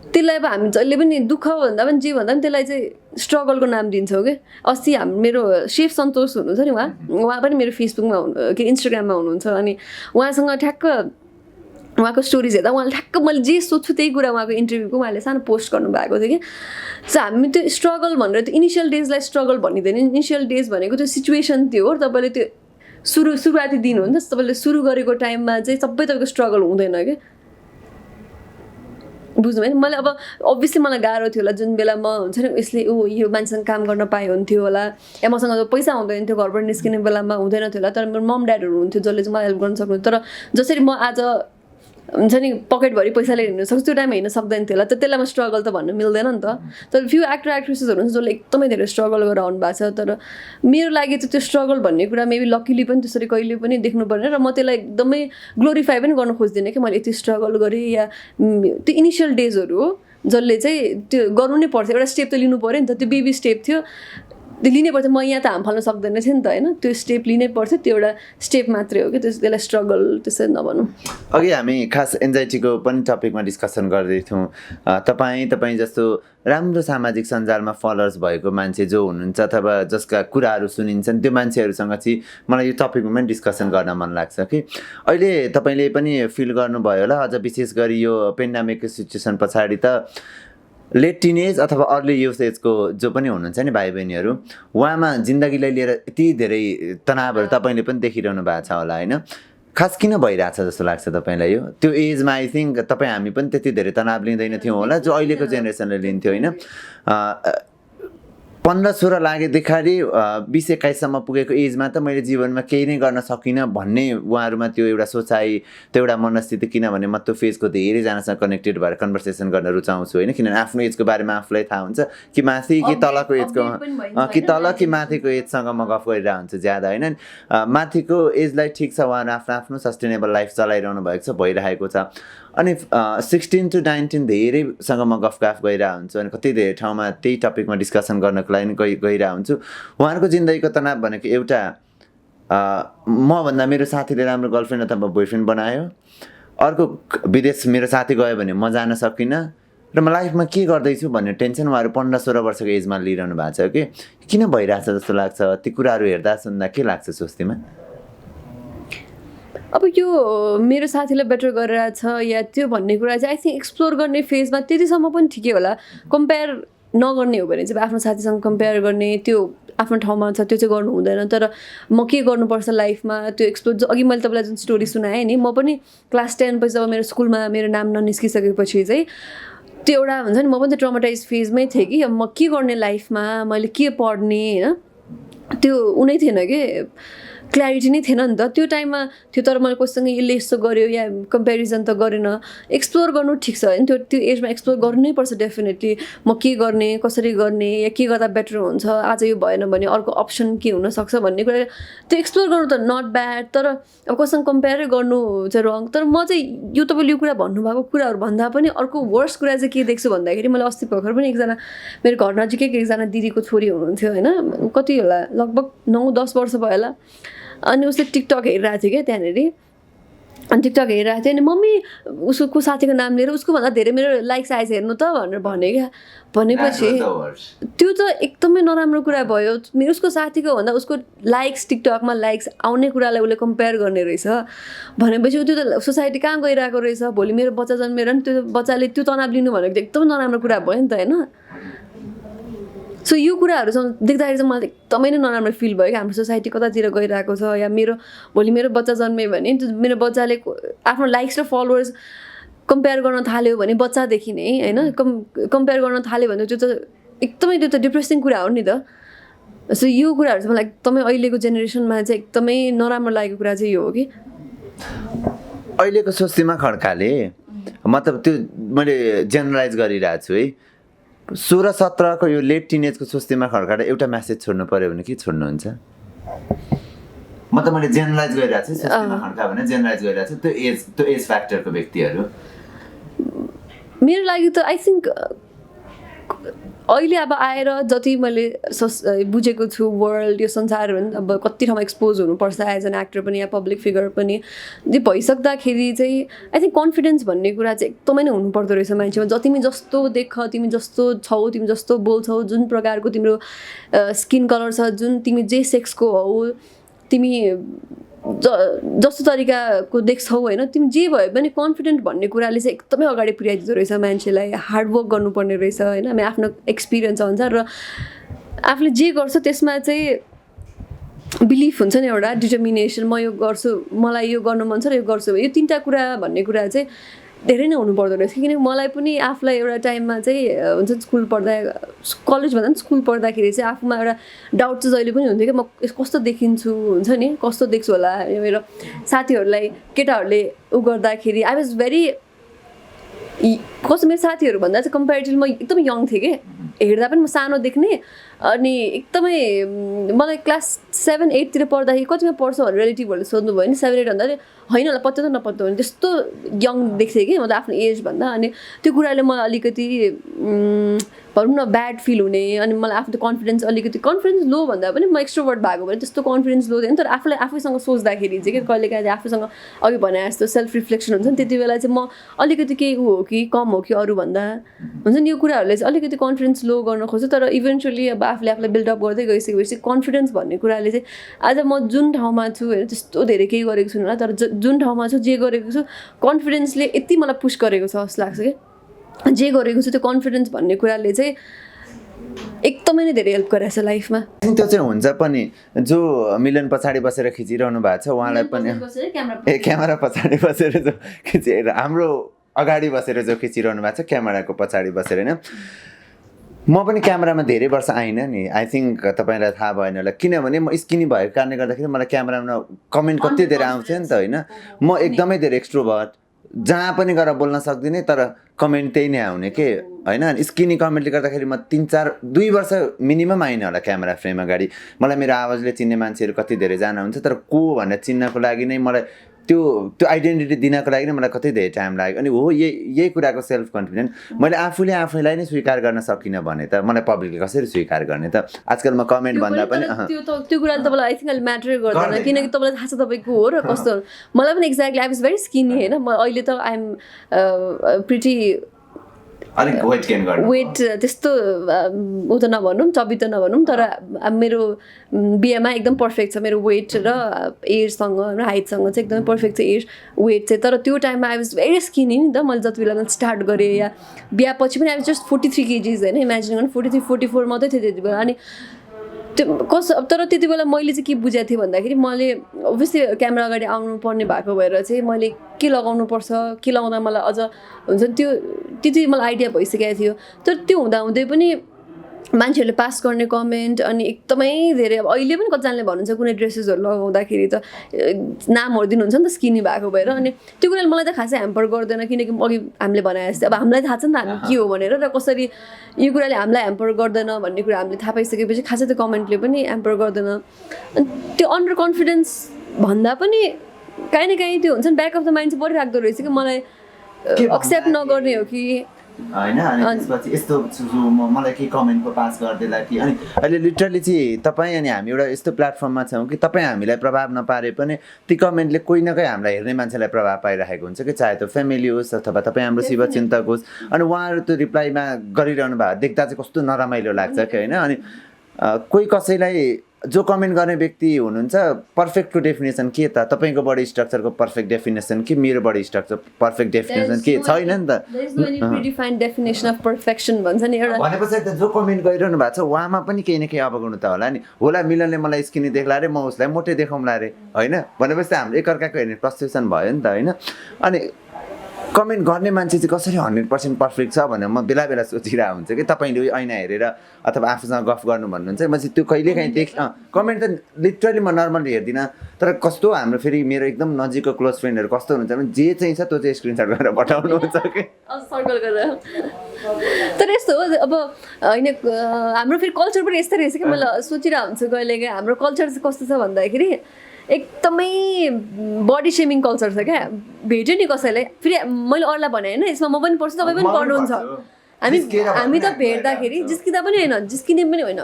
[SPEAKER 2] त्यसलाई अब हामी जहिले पनि दुःख भन्दा पनि जे भन्दा पनि त्यसलाई चाहिँ स्ट्रगलको नाम दिन्छौँ कि। अस्ति मेरो शेफ सन्तोष हुनुहुन्छ नि, उहाँ पनि मेरो फेसबुकमा इन्स्टाग्राममा हुनुहुन्छ। अनि उहाँसँग ठ्याक्क उहाँको स्टोरिज हेर्दा उहाँले ठ्याक्क मैले जे सोध्छु त्यही कुरा उहाँको इन्टरभ्यूको उहाँले सानो पोस्ट गर्नुभएको थियो कि। सो हामी त्यो स्ट्रगल भनेर त्यो इनिसियल डेजलाई स्ट्रगल भनिँदैन। इनिसियल डेज भनेको त्यो सिचुएसन त्यो हो, तपाईँले त्यो सुरुवाती दिन हो नि त, तपाईँले सुरु गरेको टाइममा चाहिँ सबै तपाईँको स्ट्रगल हुँदैन कि। बुझ्नुभयो नि? मैले अब अभियसली मलाई गाह्रो थियो होला जुन बेला म हुन्छ नि यसले यो मान्छेसँग काम गर्न पाए हुन्थ्यो होला, या मसँग पैसा हुँदैन थियो घरबाट निस्किने बेलामा हुँदैन थियो होला, तर मेरो मम ड्याडहरू हुन्थ्यो जसले चाहिँ मलाई हेल्प गर्न सक्नुहुन्थ्यो। तर जसरी म आज हुन्छ नि पकेटभरि पैसा लिएर हिँड्नु सक्छु, त्यो टाइममा हिँड्न सक्दैन थियो होला, त्यसलाई म स्ट्रगल त भन्नु मिल्दैन नि त। तर फ्यु एक्टर एक्ट्रेसेसहरू हुन्छ जसले एकदमै धेरै स्ट्रगल गरेर आउनु भएको छ। तर मेरो लागि चाहिँ त्यो स्ट्रगल भन्ने कुरा मेबी लकिली पनि त्यसरी कहिले पनि देख्नु पर्ने, र म त्यसलाई एकदमै ग्लोरिफाई पनि गर्न खोज्दिनँ कि मैले यति स्ट्रगल गरेँ, या त्यो इनिसियल डेजहरू हो जसले चाहिँ त्यो गर्नु नै पर्छ। एउटा स्टेप त लिनु पऱ्यो नि त, त्यो बेबी स्टेप थियो, त्यो लिनै पर्छ। म यहाँ त हाम फाल्न सक्दैन थियो नि त होइन, त्यो स्टेप लिनै पर्छ, त्यो एउटा स्टेप मात्रै हो कि, त्यसलाई स्ट्रगल त्यसरी नभनौँ।
[SPEAKER 1] अघि हामी खास एन्जाइटीको पनि टपिकमा डिस्कसन गर्दैथ्यौँ। तपाईँ जस्तो राम्रो सामाजिक सञ्जालमा फलोवर्स भएको मान्छे जो हुनुहुन्छ अथवा जसका कुराहरू सुनिन्छन् त्यो मान्छेहरूसँग चाहिँ मलाई यो टपिकमा पनि डिस्कसन गर्न मन लाग्छ कि अहिले तपाईँले पनि फिल गर्नुभयो होला, अझ विशेष गरी यो पेन्डेमिकको सिचुएसन पछाडि त लेट टिनेज अथवा अर्ली युथ एजको जो पनि हुनुहुन्छ नि भाइ बहिनीहरू, उहाँमा जिन्दगीलाई लिएर यति धेरै तनावहरू तपाईँले पनि देखिरहनु भएको छ होला होइन। खास किन भइरहेछ जस्तो लाग्छ तपाईँलाई यो? त्यो एजमा आई थिङ्क हामी पनि त्यति धेरै तनाव लिँदैन थियौँ होला जो अहिलेको जेनेरेसनले लिन्थ्यो होइन। 15-16 लागेदेखि 20-21सम्म पुगेको एजमा त मैले जीवनमा केही नै गर्न सकिनँ भन्ने उहाँहरूमा त्यो एउटा सोचाइ, त्यो एउटा मनस्थिति। किनभने म त्यो फेजको धेरैजनासँग कनेक्टेड भएर कन्भर्सेसन गर्न रुचाउँछु होइन, किनभने आफ्नो एजको बारेमा आफूलाई थाहा हुन्छ कि माथि कि तलको एजको कि तल कि माथिको एजसँग म गफ गरिरहेको हुन्छु ज्यादा होइन। माथिको एजलाई ठिक छ, उहाँहरू आफ्नो सस्टेनेबल लाइफ चलाइरहनु भएको छ, भइरहेको छ। अनि 16 to 19 धेरैसँग म गफ गरिरहेको हुन्छु अनि कति धेरै ठाउँमा त्यही टपिकमा डिस्कसन गर्नको लागि गइरहेको हुन्छु। उहाँहरूको जिन्दगीको तनाव भनेको एउटा मभन्दा मेरो साथीले राम्रो गर्लफ्रेन्ड अथवा बोयफ्रेन्ड बनायो, अर्को विदेश मेरो साथी गयो भने म जान सकिनँ र म लाइफमा के गर्दैछु भन्ने टेन्सन उहाँहरू 15-16 वर्षको एजमा लिइरहनु भएको छ कि किन भइरहेछ जस्तो लाग्छ ती कुराहरू हेर्दा सुन्दा के लाग्छ स्वस्तिमा?
[SPEAKER 2] अब यो मेरो साथीलाई बेटर गरिरहेछ या त्यो भन्ने कुरा चाहिँ आई थिङ्क एक्सप्लोर गर्ने फेजमा त्यतिसम्म पनि ठिकै होला। कम्पेयर नगर्ने हो भने चाहिँ आफ्नो साथीसँग कम्पेयर गर्ने त्यो आफ्नो ठाउँमा छ, त्यो चाहिँ गर्नु हुँदैन। तर म के गर्नुपर्छ लाइफमा त्यो एक्सप्लोर, अघि मैले तपाईँलाई जुन स्टोरी सुनाएँ नि, म पनि क्लास 10 पछि जब मेरो स्कुलमा मेरो नाम ननिस्किसकेपछि चाहिँ त्यो एउटा हुन्छ नि, म पनि त ट्रमाटाइज फेजमै थिएँ कि अब म के गर्ने लाइफमा, मैले के पढ्ने, होइन त्यो उनै थिएन कि क्ल्यारिटी नै थिएन नि त त्यो टाइममा थियो। तर मैले कोसँग यसले यस्तो गर्यो या कम्पेरिजन त गरेन। एक्सप्लोर गर्नु ठिक छ होइन, त्यो एजमा एक्सप्लोर गर्नु नै पर्छ डेफिनेटली। म के गर्ने, कसरी गर्ने, या के गर्दा बेटर हुन्छ, आज यो भएन भने अर्को अप्सन के हुनसक्छ भन्ने कुरा त्यो एक्सप्लोर गर्नु त नट ब्याड। तर अब कोसँग कम्पेयरै गर्नु चाहिँ रङ। तर म चाहिँ यो तपाईँले यो कुरा भन्नुभएको कुराहरू भन्दा पनि अर्को वर्स्ट कुरा चाहिँ के देख्छु भन्दाखेरि, मैले अस्ति भर्खर पनि एकजना मेरो घर नजिकैको एकजना दिदीको छोरी हुनुहुन्थ्यो होइन, कति होला लगभग 9-10 वर्ष भयो होला। अनि उसले टिकटक हेरिरहेको थियो क्या त्यहाँनिर। अनि टिकटक हेरिरहेको थियो अनि मम्मी उसको साथीको नाम लिएर उसको भन्दा धेरै मेरो लाइक्स आएछ हेर्नु त भनेर भने क्या। भनेपछि त्यो त एकदमै नराम्रो कुरा भयो। मेरो उसको साथीको भन्दा उसको लाइक्स, टिकटकमा लाइक्स आउने कुरालाई उसले कम्पेयर गर्ने रहेछ भनेपछि त्यो त सोसाइटी कहाँ गइरहेको रहेछ। भोलि मेरो बच्चा जन्मेर नि त्यो बच्चाले त्यो तनाव लिनु भनेको त एकदमै नराम्रो कुरा भयो नि त होइन। सो यो कुराहरू चाहिँ देख्दाखेरि चाहिँ मलाई एकदमै नै नराम्रो फिल भयो कि हाम्रो सोसाइटी कतातिर गइरहेको छ। या भोलि मेरो बच्चा जन्मियो भने मेरो बच्चाले आफ्नो लाइक्स र फलोवर्स कम्पेयर गर्न थाल्यो भने बच्चादेखि नै होइन कम्पेयर गर्न थाल्यो भने त्यो त एकदमै त्यो त डिप्रेसिङ कुरा हो नि त। सो यो कुराहरू चाहिँ मलाई एकदमै अहिलेको जेनेरेसनमा चाहिँ एकदमै नराम्रो लागेको कुरा चाहिँ यो हो कि
[SPEAKER 1] अहिलेको स्वस्तिमा खड्काले, मतलब त्यो मैले जेनरलाइज गरिरहेको छु है, 16-17 को यो लेट टिनेजको स्वस्तिमा खड्काले एउटा मेसेज छोड्नु पर्यो भने के छोड्नुहुन्छ? मतलब मैले जेनरलाइज गरिरहेको छु, स्वस्तिमा खड्का भने जेनरलाइज गरिरहेको छु त्यो एज फ्याक्टरको व्यक्तिहरू।
[SPEAKER 2] मेरो लागि त आई थिङ्क अहिले अब आएर जति मैले बुझेको छु वर्ल्ड, यो संसार अब कति ठाउँमा एक्सपोज हुनुपर्छ एज एन एक्टर पनि या पब्लिक फिगर पनि भइसक्दाखेरि चाहिँ आई थिङ्क कन्फिडेन्स भन्ने कुरा चाहिँ एकदमै नै हुनुपर्दो रहेछ मान्छेमा। तिमी जस्तो देख, तिमी जस्तो छौ, तिमी जस्तो बोल्छौ, जुन प्रकारको तिम्रो स्किन कलर छ, जुन तिमी जे सेक्सको हौ, तिमी जस्तो तरिकाको देख्छौ होइन, तिमी जे भयो भने कन्फिडेन्ट भन्ने कुराले चाहिँ एकदमै अगाडि पुर्याइदिँदो रहेछ मान्छेलाई। हार्डवर्क गर्नुपर्ने रहेछ होइन, हामी आफ्नो एक्सपिरियन्स अनुसार र आफूले जे गर्छ त्यसमा चाहिँ बिलिफ हुन्छ नि, एउटा डिटर्मिनेसन, म यो गर्छु, मलाई यो गर्नु मन छ र यो गर्छु। यो 3टा कुरा भन्ने कुरा चाहिँ धेरै नै हुनुपर्दो रहेछ। किनकि मलाई पनि आफूलाई एउटा टाइममा चाहिँ हुन्छ स्कुल पढ्दा, कलेज भन्दा पनि स्कुल पढ्दाखेरि चाहिँ आफूमा एउटा डाउट चाहिँ जहिले पनि हुन्थ्यो कि म कस्तो देखिन्छु, हुन्छ नि कस्तो देख्छु होला। मेरो साथीहरूलाई केटाहरूले उ गर्दाखेरि आई वाज भेरी कस्तो, मेरो साथीहरू भन्दा चाहिँ कम्पेरिटिभली म एकदमै यङ थिएँ कि, हेर्दा पनि म सानो देख्ने। अनि एकदमै मलाई क्लास 7-8 तिर पढ्दाखेरि कतिमा पढ्छ भनेर रिलेटिभहरूले सोध्नु भयो नि, 7-8 भन्दाखेरि होइन होला पत्ता त नपत्ता भने त्यस्तो यङ देख्थेँ कि म त आफ्नो एज भन्दा। अनि त्यो कुराले मलाई अलिकति भनौँ न ब्याड फिल हुने। अनि मलाई आफ्नो कन्फिडेन्स लो भन्दा पनि म एक्सट्रोभर्ट भएको भने त्यस्तो कन्फिडेन्स लो थिएन। तर आफूलाई आफैसँग सोच्दाखेरि चाहिँ के कहिले काहीँ आफूसँग अघि भने जस्तो सेल्फ रिफ्लेक्सन हुन्छ नि, त्यति बेला चाहिँ म अलिकति केही हो कि कम हो कि अरूभन्दा, हुन्छ नि यो कुराहरूले चाहिँ अलिकति कन्फिडेन्स लो गर्न खोज्छ। तर इभेन्चुली अब आफूलाई बिल्डअप गर्दै गइसकेपछि कन्फिडेन्स भन्ने कुराले चाहिँ आज म जुन ठाउँमा छु होइन, त्यस्तो धेरै केही गरेको छु होला, तर जुन ठाउँमा छु जे गरेको छु कन्फिडेन्सले यति मलाई पुस गरेको छ जस्तो लाग्छ कि जे गरेको छु त्यो कन्फिडेन्स भन्ने कुराले चाहिँ एकदमै नै धेरै हेल्प गरेछ लाइफमा।
[SPEAKER 1] त्यो चाहिँ हुन्छ पनि, जो मिलन पछाडि बसेर खिचिरहनु भएको छ उहाँलाई पनि क्यामेरा पछाडि बसेर जो खिचिएर, हाम्रो अगाडि बसेर जो खिचिरहनु भएको छ क्यामेराको पछाडि बसेर होइन। म पनि क्यामेरामा धेरै वर्ष आइनँ नि, आई थिङ्क तपाईँलाई थाहा भएन होला, किनभने म स्किनी भएको कारणले गर्दाखेरि मलाई क्यामेरामा कमेन्ट कति धेरै आउँछ नि त होइन। म एकदमै धेरै एक्सट्रोभर्ट, जहाँ पनि गएर बोल्न सक्दिनँ तर कमेन्ट त्यही नै आउने के होइन। स्किनी कमेन्टले गर्दाखेरि म 2 वर्ष मिनिमम आइनँ होला क्यामेरा फ्रेम अगाडि। मलाई मेरो आवाजले चिन्ने मान्छेहरू कति धेरै जान हुन्छ, तर को भनेर चिन्नको लागि नै मलाई त्यो आइडेन्टिटी दिनको लागि नै मलाई कतै धेरै टाइम लाग्यो अनि हो यही कुराको सेल्फ कन्फिडेन्ट मैले आफूले आफैलाई नै स्वीकार गर्न सकिनँ भने त मलाई पब्लिकले कसरी स्वीकार गर्ने त आजकल म कमेन्ट भन्दा पनि
[SPEAKER 2] त्यो कुरा तपाईँलाई आई थिङ्क अहिले म्याटर गर्दैन किनकि तपाईँलाई थाहा छ तपाईँको हो र कस्तो मलाई पनि exactly I was very skinny होइन म अहिले त आइएम प्रिटी वेट त्यस्तो ऊ त नभनौँ चबी त नभनौँ तर मेरो बिहेमा एकदम पर्फेक्ट छ मेरो वेट र एजसँग र हाइटसँग चाहिँ एकदमै पर्फेक्ट छ एज वेट चाहिँ तर त्यो टाइममा आई वाज भेरी स्किनी नि त मैले जति बेला स्टार्ट गरेँ या बिहापछि पनि आई वाज जस्ट 43 kgs होइन इमेजिन गर्नु 43-44 मात्रै थियो त्यति बेला अनि त्यो तर त्यति बेला मैले चाहिँ के बुझेको थिएँ भन्दाखेरि मैले अभियसली क्यामेरा अगाडि आउनु पर्ने भएको भएर चाहिँ मैले के लगाउनु पर्छ के लगाउँदा मलाई अझ हुन्छ नि त्यो त्यति मलाई आइडिया भइसकेको थियो तर त्यो हुँदाहुँदै पनि मान्छेहरूले पास गर्ने कमेन्ट अनि एकदमै धेरै अब अहिले पनि कतिजनाले भन्नुहुन्छ कुनै ड्रेसेसहरू लगाउँदाखेरि त नामहरू दिनुहुन्छ नि त स्किनी भएको भएर अनि त्यो कुराले मलाई त खासै ह्याम्पर गर्दैन किनकि अघि हामीले भने जस्तै अब हामीलाई थाहा छ नि त हामी के हो भनेर र कसरी यो कुराले हामीलाई ह्याम्पर गर्दैन भन्ने कुरा हामीले थाहा पाइसकेपछि खासै त्यो कमेन्टले पनि ह्याम्पर गर्दैन अनि त्यो अन्डर कन्फिडेन्स भन्दा पनि काहीँ न काहीँ त्यो हुन्छ नि ब्याक अफ द माइन्ड चाहिँ परिराख्दो रहेछ कि मलाई एक्सेप्ट नगर्ने हो कि
[SPEAKER 1] होइन अनि त्यसपछि यस्तो मलाई के कमेन्टको पास गरिदिएला कि अनि अहिले लिटरली चाहिँ तपाईँ अनि हामी एउटा यस्तो प्लेटफर्ममा छौँ कि तपाईँ हामीलाई प्रभाव नपारे पनि ती कमेन्टले कोही न कोही हामीलाई हेर्ने मान्छेलाई प्रभाव पाइरहेको हुन्छ कि चाहे त्यो फ्यामिली होस् अथवा तपाईँ हाम्रो शिवचिन्तक होस् अनि उहाँहरू त्यो रिप्लाईमा गरिरहनु भएको देख्दा चाहिँ कस्तो नरमाइलो लाग्छ कि होइन अनि कोही कसैलाई जो कमेन्ट गर्ने व्यक्ति हुनुहुन्छ पर्फेक्टको डेफिनेसन के त तपाईँको बडी स्ट्रक्चरको पर्फेक्ट डेफिनेसन कि मेरो बडी स्ट्रक्चर पर्फेक्ट डेफिनेसन के छैन नि त भनेपछि त जो कमेन्ट गरिरहनु भएको छ उहाँमा पनि केही न केही अवगुण त होला नि होला मिलनले मलाई स्किनी देख्ला अरे म उसलाई मोटे देखाउँला अरे होइन भनेपछि त हाम्रो एकअर्काको हेर्ने फ्रस्ट्रेसन भयो नि त होइन अनि कमेन्ट गर्ने मान्छे चाहिँ कसरी 100% पर्फेक्ट छ भनेर म बेला बेला सोचिरहेको हुन्छ कि तपाईँले ऐना हेरेर अथवा आफूसँग गफ गर्नु भन्नुहुन्छ म चाहिँ त्यो कहिलेकाहीँ कमेन्ट त लिटरली म नर्मली हेर्दिनँ तर कस्तो हाम्रो फेरि मेरो एकदम नजिकको क्लोज फ्रेन्डहरू कस्तो हुन्छ भने जे चाहिँ छ त्यो चाहिँ स्क्रिनसट गरेर पठाउनुहुन्छ कि
[SPEAKER 2] सर्कल गरेर तर यस्तो हो अब होइन हाम्रो फेरि कल्चर पनि यस्तै रहेछ कि मैले सोचिरहेको हुन्छु कहिलेकाहीँ हाम्रो कल्चर चाहिँ कस्तो छ भन्दाखेरि एकदमै बडी सेमिङ कल्चर छ क्या भेट्यो नि कसैलाई फेरि मैले अरूलाई भने होइन यसमा म पनि पढ्छु तपाईँ पनि पढ्नुहुन्छ हामी त भेट्दाखेरि जिस्किँदा पनि होइन जिस्किने पनि होइन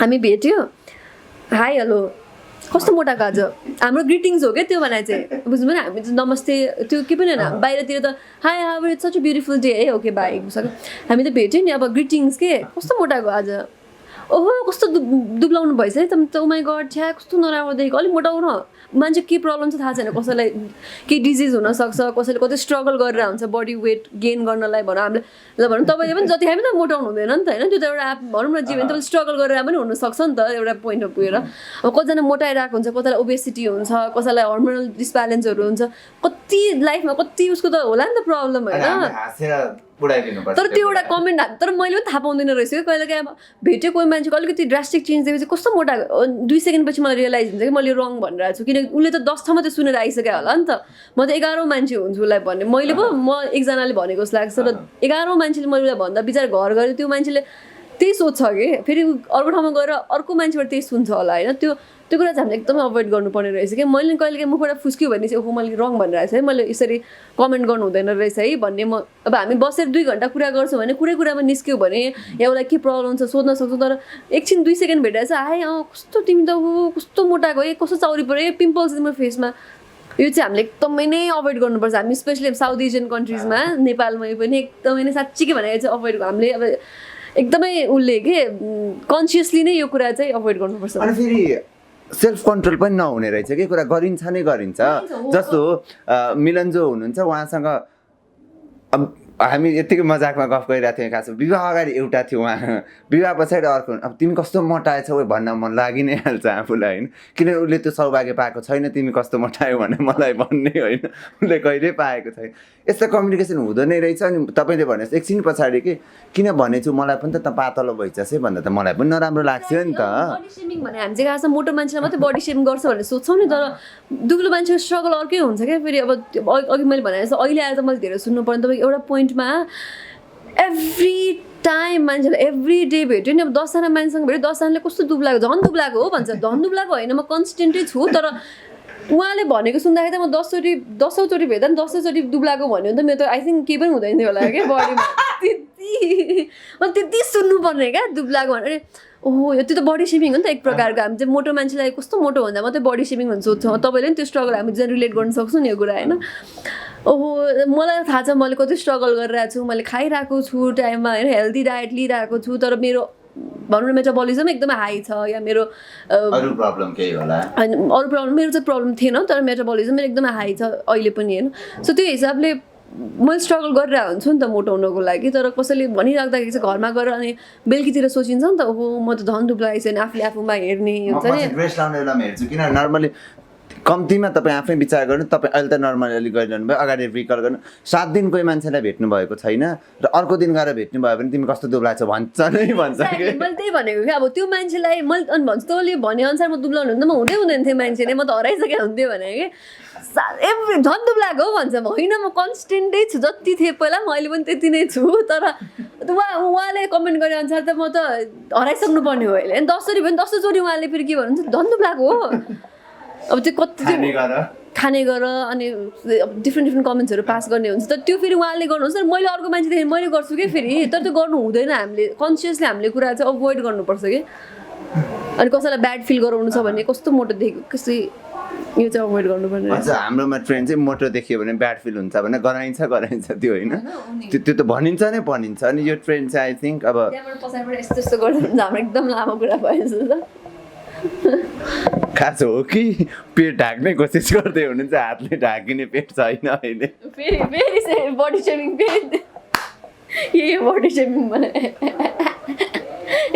[SPEAKER 2] हामी भेट्यो हाई हेलो कस्तो मोटाको आज हाम्रो ग्रिटिङ्स हो क्या त्यो भने चाहिँ बुझ्नु पनि हामी त नमस्ते त्यो के पनि होइन बाहिरतिर त hi how it's such a beautiful day है ओके बाई सक्यो हामी त भेट्यो नि अब ग्रिटिङ्स के कस्तो मोटाको आज ओहो कस्तो दुब्लाउनु भएछ है त ओ माई गड छ्या कस्तो नराम्रो देखेको अलिक मोटाउनु मान्छे के प्रब्लम छ थाहा छैन कसैलाई केही डिजिज हुनसक्छ कसैले कतै स्ट्रगल गरेर हुन्छ बडी वेट गेन गर्नलाई भनौँ हामीले ल भनौँ तपाईँले पनि जति खाए पनि त मोटाउनु हुँदैन नि त होइन त्यो त एउटा भनौँ न जीवन तपाईँले स्ट्रगल गरेर पनि हुनसक्छ नि त एउटा पोइन्टमा पुगेर अब कतिजना मोटाइरहेको हुन्छ कसैलाई ओबेसिटी हुन्छ कसैलाई हर्मोनल डिसब्यालेन्सहरू हुन्छ कति लाइफमा कति उसको त होला नि त प्रब्लम होइन तर त्यो एउटा कमेन्ट तर मैले पनि थाहा पाउँदैन रहेछ कि कहिले काहीँ अब भेट्यो कोही मान्छेको अलिकति ड्रास्टिक चेन्ज दिएपछि कस्तो मोटा 2 सेकेन्डपछि मलाई रियलाइज हुन्छ कि मैले रङ भनिरहेको छु किनकि उसले त 10 ठाउँमा त्यो सुनेर आइसक्यो होला नि त म त 11औँ मान्छे हुन्छु उसलाई भन्ने मैले पो म एकजनाले भनेको जस्तो लाग्छ र 11औँ मान्छेले मैले उसलाई भन्दा बिचार घर गएर त्यो मान्छेले त्यही सोध्छ कि फेरि अर्को ठाउँमा गएर अर्को मान्छेबाट त्यही सुन्छ होला होइन त्यो कुरा चाहिँ हामीले एकदमै अभोइड गर्नुपर्ने रहेछ कि मैले कहिलेकाहीँ मुखबाट फुस्क्यो भने चाहिँ ओहो मैले रङ भनिरहेको छु है मैले यसरी कमेन्ट गर्नु हुँदैन रहेछ है भन्ने म अब हामी बसेर 2 घन्टा कुरा गर्छौँ भने कुरामा निस्क्यो भने या उसलाई के प्रब्लम छ सोध्न सक्छौँ तर एकछिन 2 सेकेन्ड भेटेर चाहिँ हाई कस्तो तिमी त हो कस्तो मोटाको है कस्तो चाउरी पऱ्यो पिम्पल्स तिम्रो फेसमा यो चाहिँ हामीले एकदमै नै अभोइड गर्नुपर्छ हामी स्पेसली साउथ एसियन कन्ट्रिजमा नेपालमै पनि एकदमै नै साँच्चीकै भनेको चाहिँ अभोइड हामीले अब एकदमै उसले के कन्सियसली नै यो कुरा चाहिँ अभोइड गर्नुपर्छ
[SPEAKER 1] अनि फेरि सेल्फ कन्ट्रोल पनि नहुने रहेछ के कुरा गरिन्छ नै गरिन्छ जस्तो मिलन जो हुनुहुन्छ उहाँसँग हामी यतिकै मजाकमा गफ गरिरहेको थियौँ खास विवाह अगाडि एउटा थियो उहाँ विवाह पछाडि अर्को अब तिमी कस्तो मोटाएछौ भन्न मन लागि नै हाल्छ आफूलाई होइन किनभने उसले त्यो सौभाग्य पाएको छैन तिमी कस्तो मोटायो भने मलाई भन्ने होइन उसले कहिल्यै पाएको छैन यस्तो कम्युनिकेसन हुँदो नै रहेछ अनि तपाईँले भने एकछिन पछाडि के किन भनेछु मलाई पनि त पातलो भइसक्छ है भन्दा त मलाई पनि नराम्रो लाग्थ्यो नि त
[SPEAKER 2] बडी सेमिङ भने हामी चाहिँ खासमा मोटो मान्छेलाई मात्रै बडी सेमिङ गर्छ भनेर सोध्छौँ नि तर दुब्लो मान्छेको स्ट्रगल अर्कै हुन्छ क्या फेरि अब अघि मैले भने जस्तो अहिले आएर त मैले धेरै सुन्नु पर्ने तपाईँको एउटा पोइन्टमा एभ्री टाइम मान्छेलाई एभ्री डे भेट्यो नि अब 10जना मान्छेसँग भेट्यो 10जनाले कस्तो दुब्लाको झन् दुब्लाको हो भन्छ झन् दुब्लाको होइन म कन्सटेन्टै छु तर उहाँले भनेको सुन्दाखेरि त म 10औँचोटि भेट्दा नि 10औँचोटि दुब्लाको भन्यो भने त मेरो त आई थिङ्क केही पनि हुँदैन थियो होला क्या बडीमा त्यति सुन्नुपर्ने क्या दुब्लाको भनेर ओहो यो त्यो त बडी सेमिङ हो नि त एक प्रकारको हामी चाहिँ मोटो मान्छेलाई कस्तो मोटो भन्दा मात्रै बडी सेमिङ भन्छ सोध्छौँ तपाईँले पनि त्यो स्ट्रगल हामी चाहिँ रिलेट गर्न सक्छौँ नि यो कुरा होइन ओहो मलाई थाहा छ मैले कति स्ट्रगल गरिरहेको छु मैले खाइरहेको छु टाइममा होइन हेल्दी डायट लिइरहेको छु तर मेरो भनौँ न मेटाबोलिजम एकदमै हाई छ या मेरो
[SPEAKER 1] अरू प्रब्लम केही होला
[SPEAKER 2] होइन अरू प्रब्लम मेरो चाहिँ प्रब्लम थिएन तर मेटाबोलिजम मेरो एकदमै हाई छ अहिले पनि होइन सो त्यो हिसाबले मैले स्ट्रगल गरिरहेको हुन्छु नि त मोटाउनको लागि तर कसैले भनिराख्दाखेरि चाहिँ घरमा गएर अनि बेलुकीतिर सोचिन्छ नि त ओहो म त झन् दुब्लाइस नि आफूले आफूमा हेर्ने हुन्छ नि
[SPEAKER 1] ड्रेस लाउने बेलामा हेर्छु किन नर्मली कम्तीमा तपाईँ आफै विचार गर्नु तपाईँ अहिले त नर्मली अलिक गरिरहनु भयो अगाडि रिकल गर्नु 7 दिन कोही मान्छेलाई भेट्नु भएको छैन र अर्को दिन गएर भेट्नु भयो भने तिमी कस्तो दुब्ला छौ भन्छ नै भन्छ कि
[SPEAKER 2] मैले त्यही भनेको कि अब त्यो मान्छेलाई मैले अनि भन्छु तँले भनेअनुसार म दुब्लाउनु हुँदा म हुँदै हुँदैन थिएँ मान्छे नै म त हराइसकेको हुन्थ्यो भने कि एभ्री झन् दुब्लाएको हो भन्छ म होइन म कन्सटेन्टै छु जति थिएँ पहिला म अहिले पनि त्यति नै छु तर उहाँले कमेन्ट गरे अनुसार त म त हराइसक्नु पर्ने हो अहिले अनि 10चोटि भयो नि 10चोटि उहाँले फेरि के भन्नुहुन्छ झन् दुब्लाएको हो अब त्यो कति खाने गर अनि डिफ्रेन्ट कमेन्ट्सहरू पास गर्ने हुन्छ तर त्यो फेरि उहाँले गर्नुहुन्छ तर मैले अर्को मान्छेदेखि मैले गर्छु कि फेरि तर त्यो गर्नु हुँदैन हामीले कन्सियसली हामीले कुरा चाहिँ अभोइड गर्नुपर्छ कि अनि कसैलाई ब्याड फिल गराउनु छ भने कस्तो मोटो देखेको कसै यो चाहिँ अभोइड गर्नुपर्ने
[SPEAKER 1] अझ हाम्रोमा ट्रेन्ड चाहिँ मोटो देखियो भने ब्याड फिल हुन्छ भने गराइन्छ त्यो होइन त्यो त भनिन्छ नै भनिन्छ अनि यो ट्रेन्ड चाहिँ आई थिङ्क अब
[SPEAKER 2] पछाडिबाट यस्तो यस्तो गर्दा हुन्छ हाम्रो एकदम लामो कुरा भएछ त
[SPEAKER 1] खास हो कि पेट ढाक्ने कोसिस गर्दै हुनुहुन्छ हातले ढाकिने पेट छैन अहिले
[SPEAKER 2] फेरि बडी सेमिङ फेरि यही बडी सेमिङ भने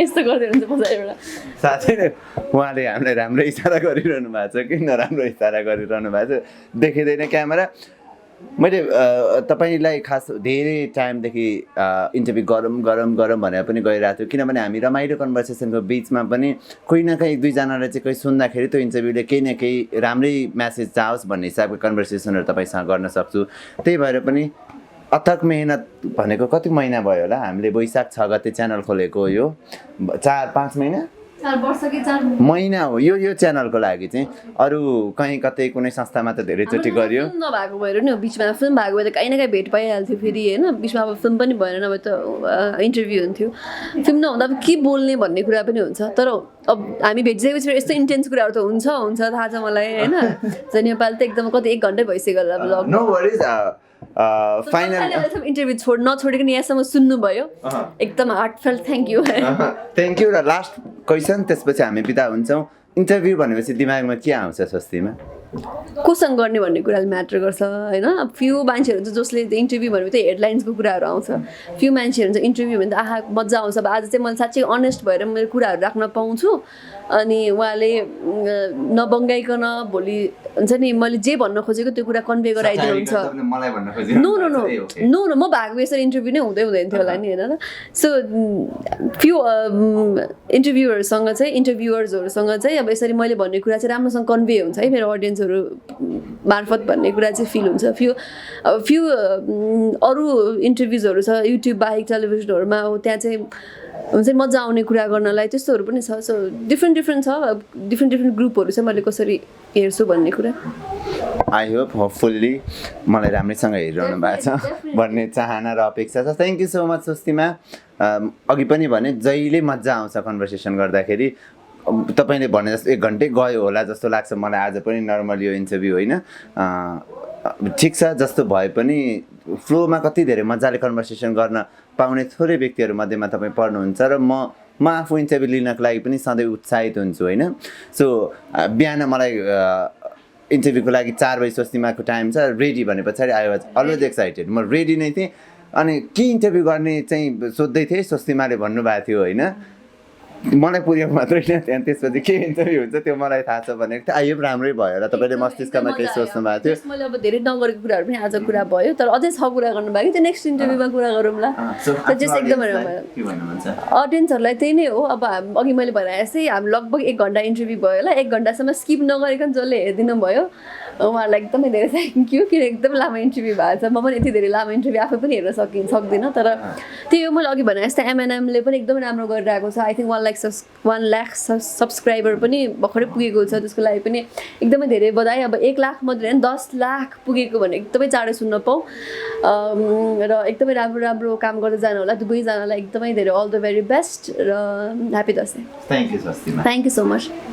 [SPEAKER 2] यस्तो गर्दै हुनुहुन्छ पछाडिबाट
[SPEAKER 1] साँच्चै नै उहाँले हामीलाई राम्रो इसारा गरिरहनु भएको छ कि नराम्रो इसारा गरिरहनु भएको छ देखिँदैन क्यामेरा मैले तपाईँलाई खास धेरै टाइमदेखि इन्टरभ्यू गरौँ भनेर पनि गइरहेको थियो किनभने हामी रमाइलो कन्भर्सेसनको बिचमा पनि कोही न कोही दुईजनाले चाहिँ कोही सुन्दाखेरि त्यो इन्टरभ्यूले केही न केही राम्रै म्यासेज जाओस् भन्ने हिसाबको कन्भर्सेसनहरू तपाईँसँग गर्न सक्छु त्यही भएर पनि अथक मेहनत भनेको कति महिना भयो होला हामीले वैशाख 6 गते च्यानल खोलेको यो 4-5 महिना
[SPEAKER 2] 4 वर्ष कि 4
[SPEAKER 1] महिना हो यो च्यानलको लागि चाहिँ अरू कहीँ कतै कुनै संस्थामा त धेरैचोटि गरियो
[SPEAKER 2] नभएको भएर नि बिचमा फिल्म भएको भए त कहीँ न कहीँ भेट पाइहाल्थ्यो फेरि होइन बिचमा अब फिल्म पनि भएन नभए त इन्टरभ्यू हुन्थ्यो फिल्म नहुँदा अब के बोल्ने भन्ने कुरा पनि हुन्छ तर अब हामी भेटिसकेपछि यस्तो इन्टेन्स कुराहरू त हुन्छ थाहा छ मलाई होइन नेपाल त एकदम कति 1 घन्टै भइसक्यो होला blog
[SPEAKER 1] no worries final
[SPEAKER 2] interview नछोडिकन यहाँसम्म सुन्नुभयो एकदम हार्टफेल्ट थ्याङ्क
[SPEAKER 1] यू र लास्ट क्वेसन त्यसपछि हामी बिदा हुन्छौँ इन्टरभ्यू भनेपछि दिमागमा के आउँछ स्वस्तिमा
[SPEAKER 2] कोसँग गर्ने भन्ने कुराले म्याटर गर्छ होइन फ्यु मान्छेहरू हुन्छ जसले इन्टरभ्यू भनेको त हेडलाइन्सको कुराहरू आउँछ फ्यु मान्छेहरू हुन्छ इन्टरभ्यू भने त आहा मजा आउँछ अब आज चाहिँ मैले साँच्चै अनेस्ट भएर मेरो कुराहरू राख्न पाउँछु अनि उहाँले नबङ्गाइकन भोलि हुन्छ नि मैले जे भन्न खोजेको त्यो कुरा कन्भे गराइदिनुहुन्छ नो म भएको यसरी इन्टरभ्यू नै हुँदैन थियो होला नि होइन सो फ्यु इन्टरभ्युअरसँग चाहिँ इन्टरभ्युअर्सहरूसँग चाहिँ अब यसरी मैले भन्ने कुरा चाहिँ राम्रोसँग कन्भे हुन्छ है मेरो अडियन्सहरू मार्फत भन्ने कुरा चाहिँ फिल हुन्छ फ्यु अरू इन्टरभ्युजहरू छ युट्युब बाहेक टेलिभिजनहरूमा त्यहाँ चाहिँ हुन्छ मजा आउने कुरा गर्नलाई त्यस्तोहरू पनि छ सो डिफ्रेन्ट छ डिफ्रेन्ट ग्रुपहरू चाहिँ मैले कसरी हेर्छु भन्ने कुरा
[SPEAKER 1] आई होपफुल्ली मलाई राम्रैसँग हेरिरहनु भएको छ भन्ने चाहना र अपेक्षा छ thank you so much Swastima अघि पनि भने जहिले मजा आउँछ कन्भर्सेसन गर्दाखेरि तपाईँले भने जस्तो 1 घन्टै गयो होला जस्तो लाग्छ मलाई आज पनि नर्मल यो इन्टरभ्यू होइन ठिक छ जस्तो भए पनि फ्लोमा कति धेरै मजाले कन्भर्सेसन गर्न पाउने थोरै व्यक्तिहरू मध्येमा तपाईँ पर्नुहुन्छ र म आफू इन्टरभ्यू लिनको लागि पनि सधैँ उत्साहित हुन्छु होइन सो बिहान मलाई इन्टरभ्यूको लागि 4 बजी स्वस्तिमाको टाइम छ रेडी भने पछाडि आई वाज अलवेज एक्साइटेड म रेडी नै थिएँ अनि के इन्टरभ्यू गर्ने चाहिँ सोध्दै थिएँ स्वस्तिमाले भन्नुभएको थियो होइन मलाई पुर्याएको मात्रै होइन त्यहाँ त्यसपछि के इन्टरभ्यू हुन्छ त्यो मलाई थाहा छ भनेको थिएँ आयो राम्रै भयो होला तपाईँले मस्तिष्कमा केही सोच्नु भएको थियो
[SPEAKER 2] मैले अब धेरै नगरेको कुराहरू पनि आज कुरा भयो तर अझै 6 कुरा गर्नु भएको त्यो नेक्स्ट इन्टरभ्यूमा कुरा गरौँला जस्ट एकदमै अडियन्सहरूलाई त्यही नै हो अब अघि मैले भने जस्तै हामी लगभग 1 घन्टा इन्टरभ्यू भयो होला 1 घन्टासम्म स्किप नगरिकन जसले हेरिदिनु भयो उहाँहरूलाई एकदमै धेरै थ्याङ्क यू किन एकदम लामो इन्टरभ्यू भएको छ म पनि यति धेरै लामो इन्टरभ्यू आफै पनि हेर्न सक्दिनँ तर त्यही हो मैले अघि भने जस्तै एमएनएमले पनि एकदमै राम्रो गरिरहेको छ आई थिङ्क उहाँलाई 1 लाख सब्सक्राइबर पनि भर्खरै पुगेको छ, त्यसको लागि पनि एकदमै धेरै बधाई। अब 1 लाख मात्रै होइन 10 लाख पुगेको भने एकदमै चाँडै सुन्न पाऊँ र एकदमै राम्रो राम्रो काम गर्दै जानु होला दुवैजनालाई एकदमै धेरै अल द भेरी बेस्ट र happy Dashain.
[SPEAKER 1] Thank you Swastima.
[SPEAKER 2] Thank you so much.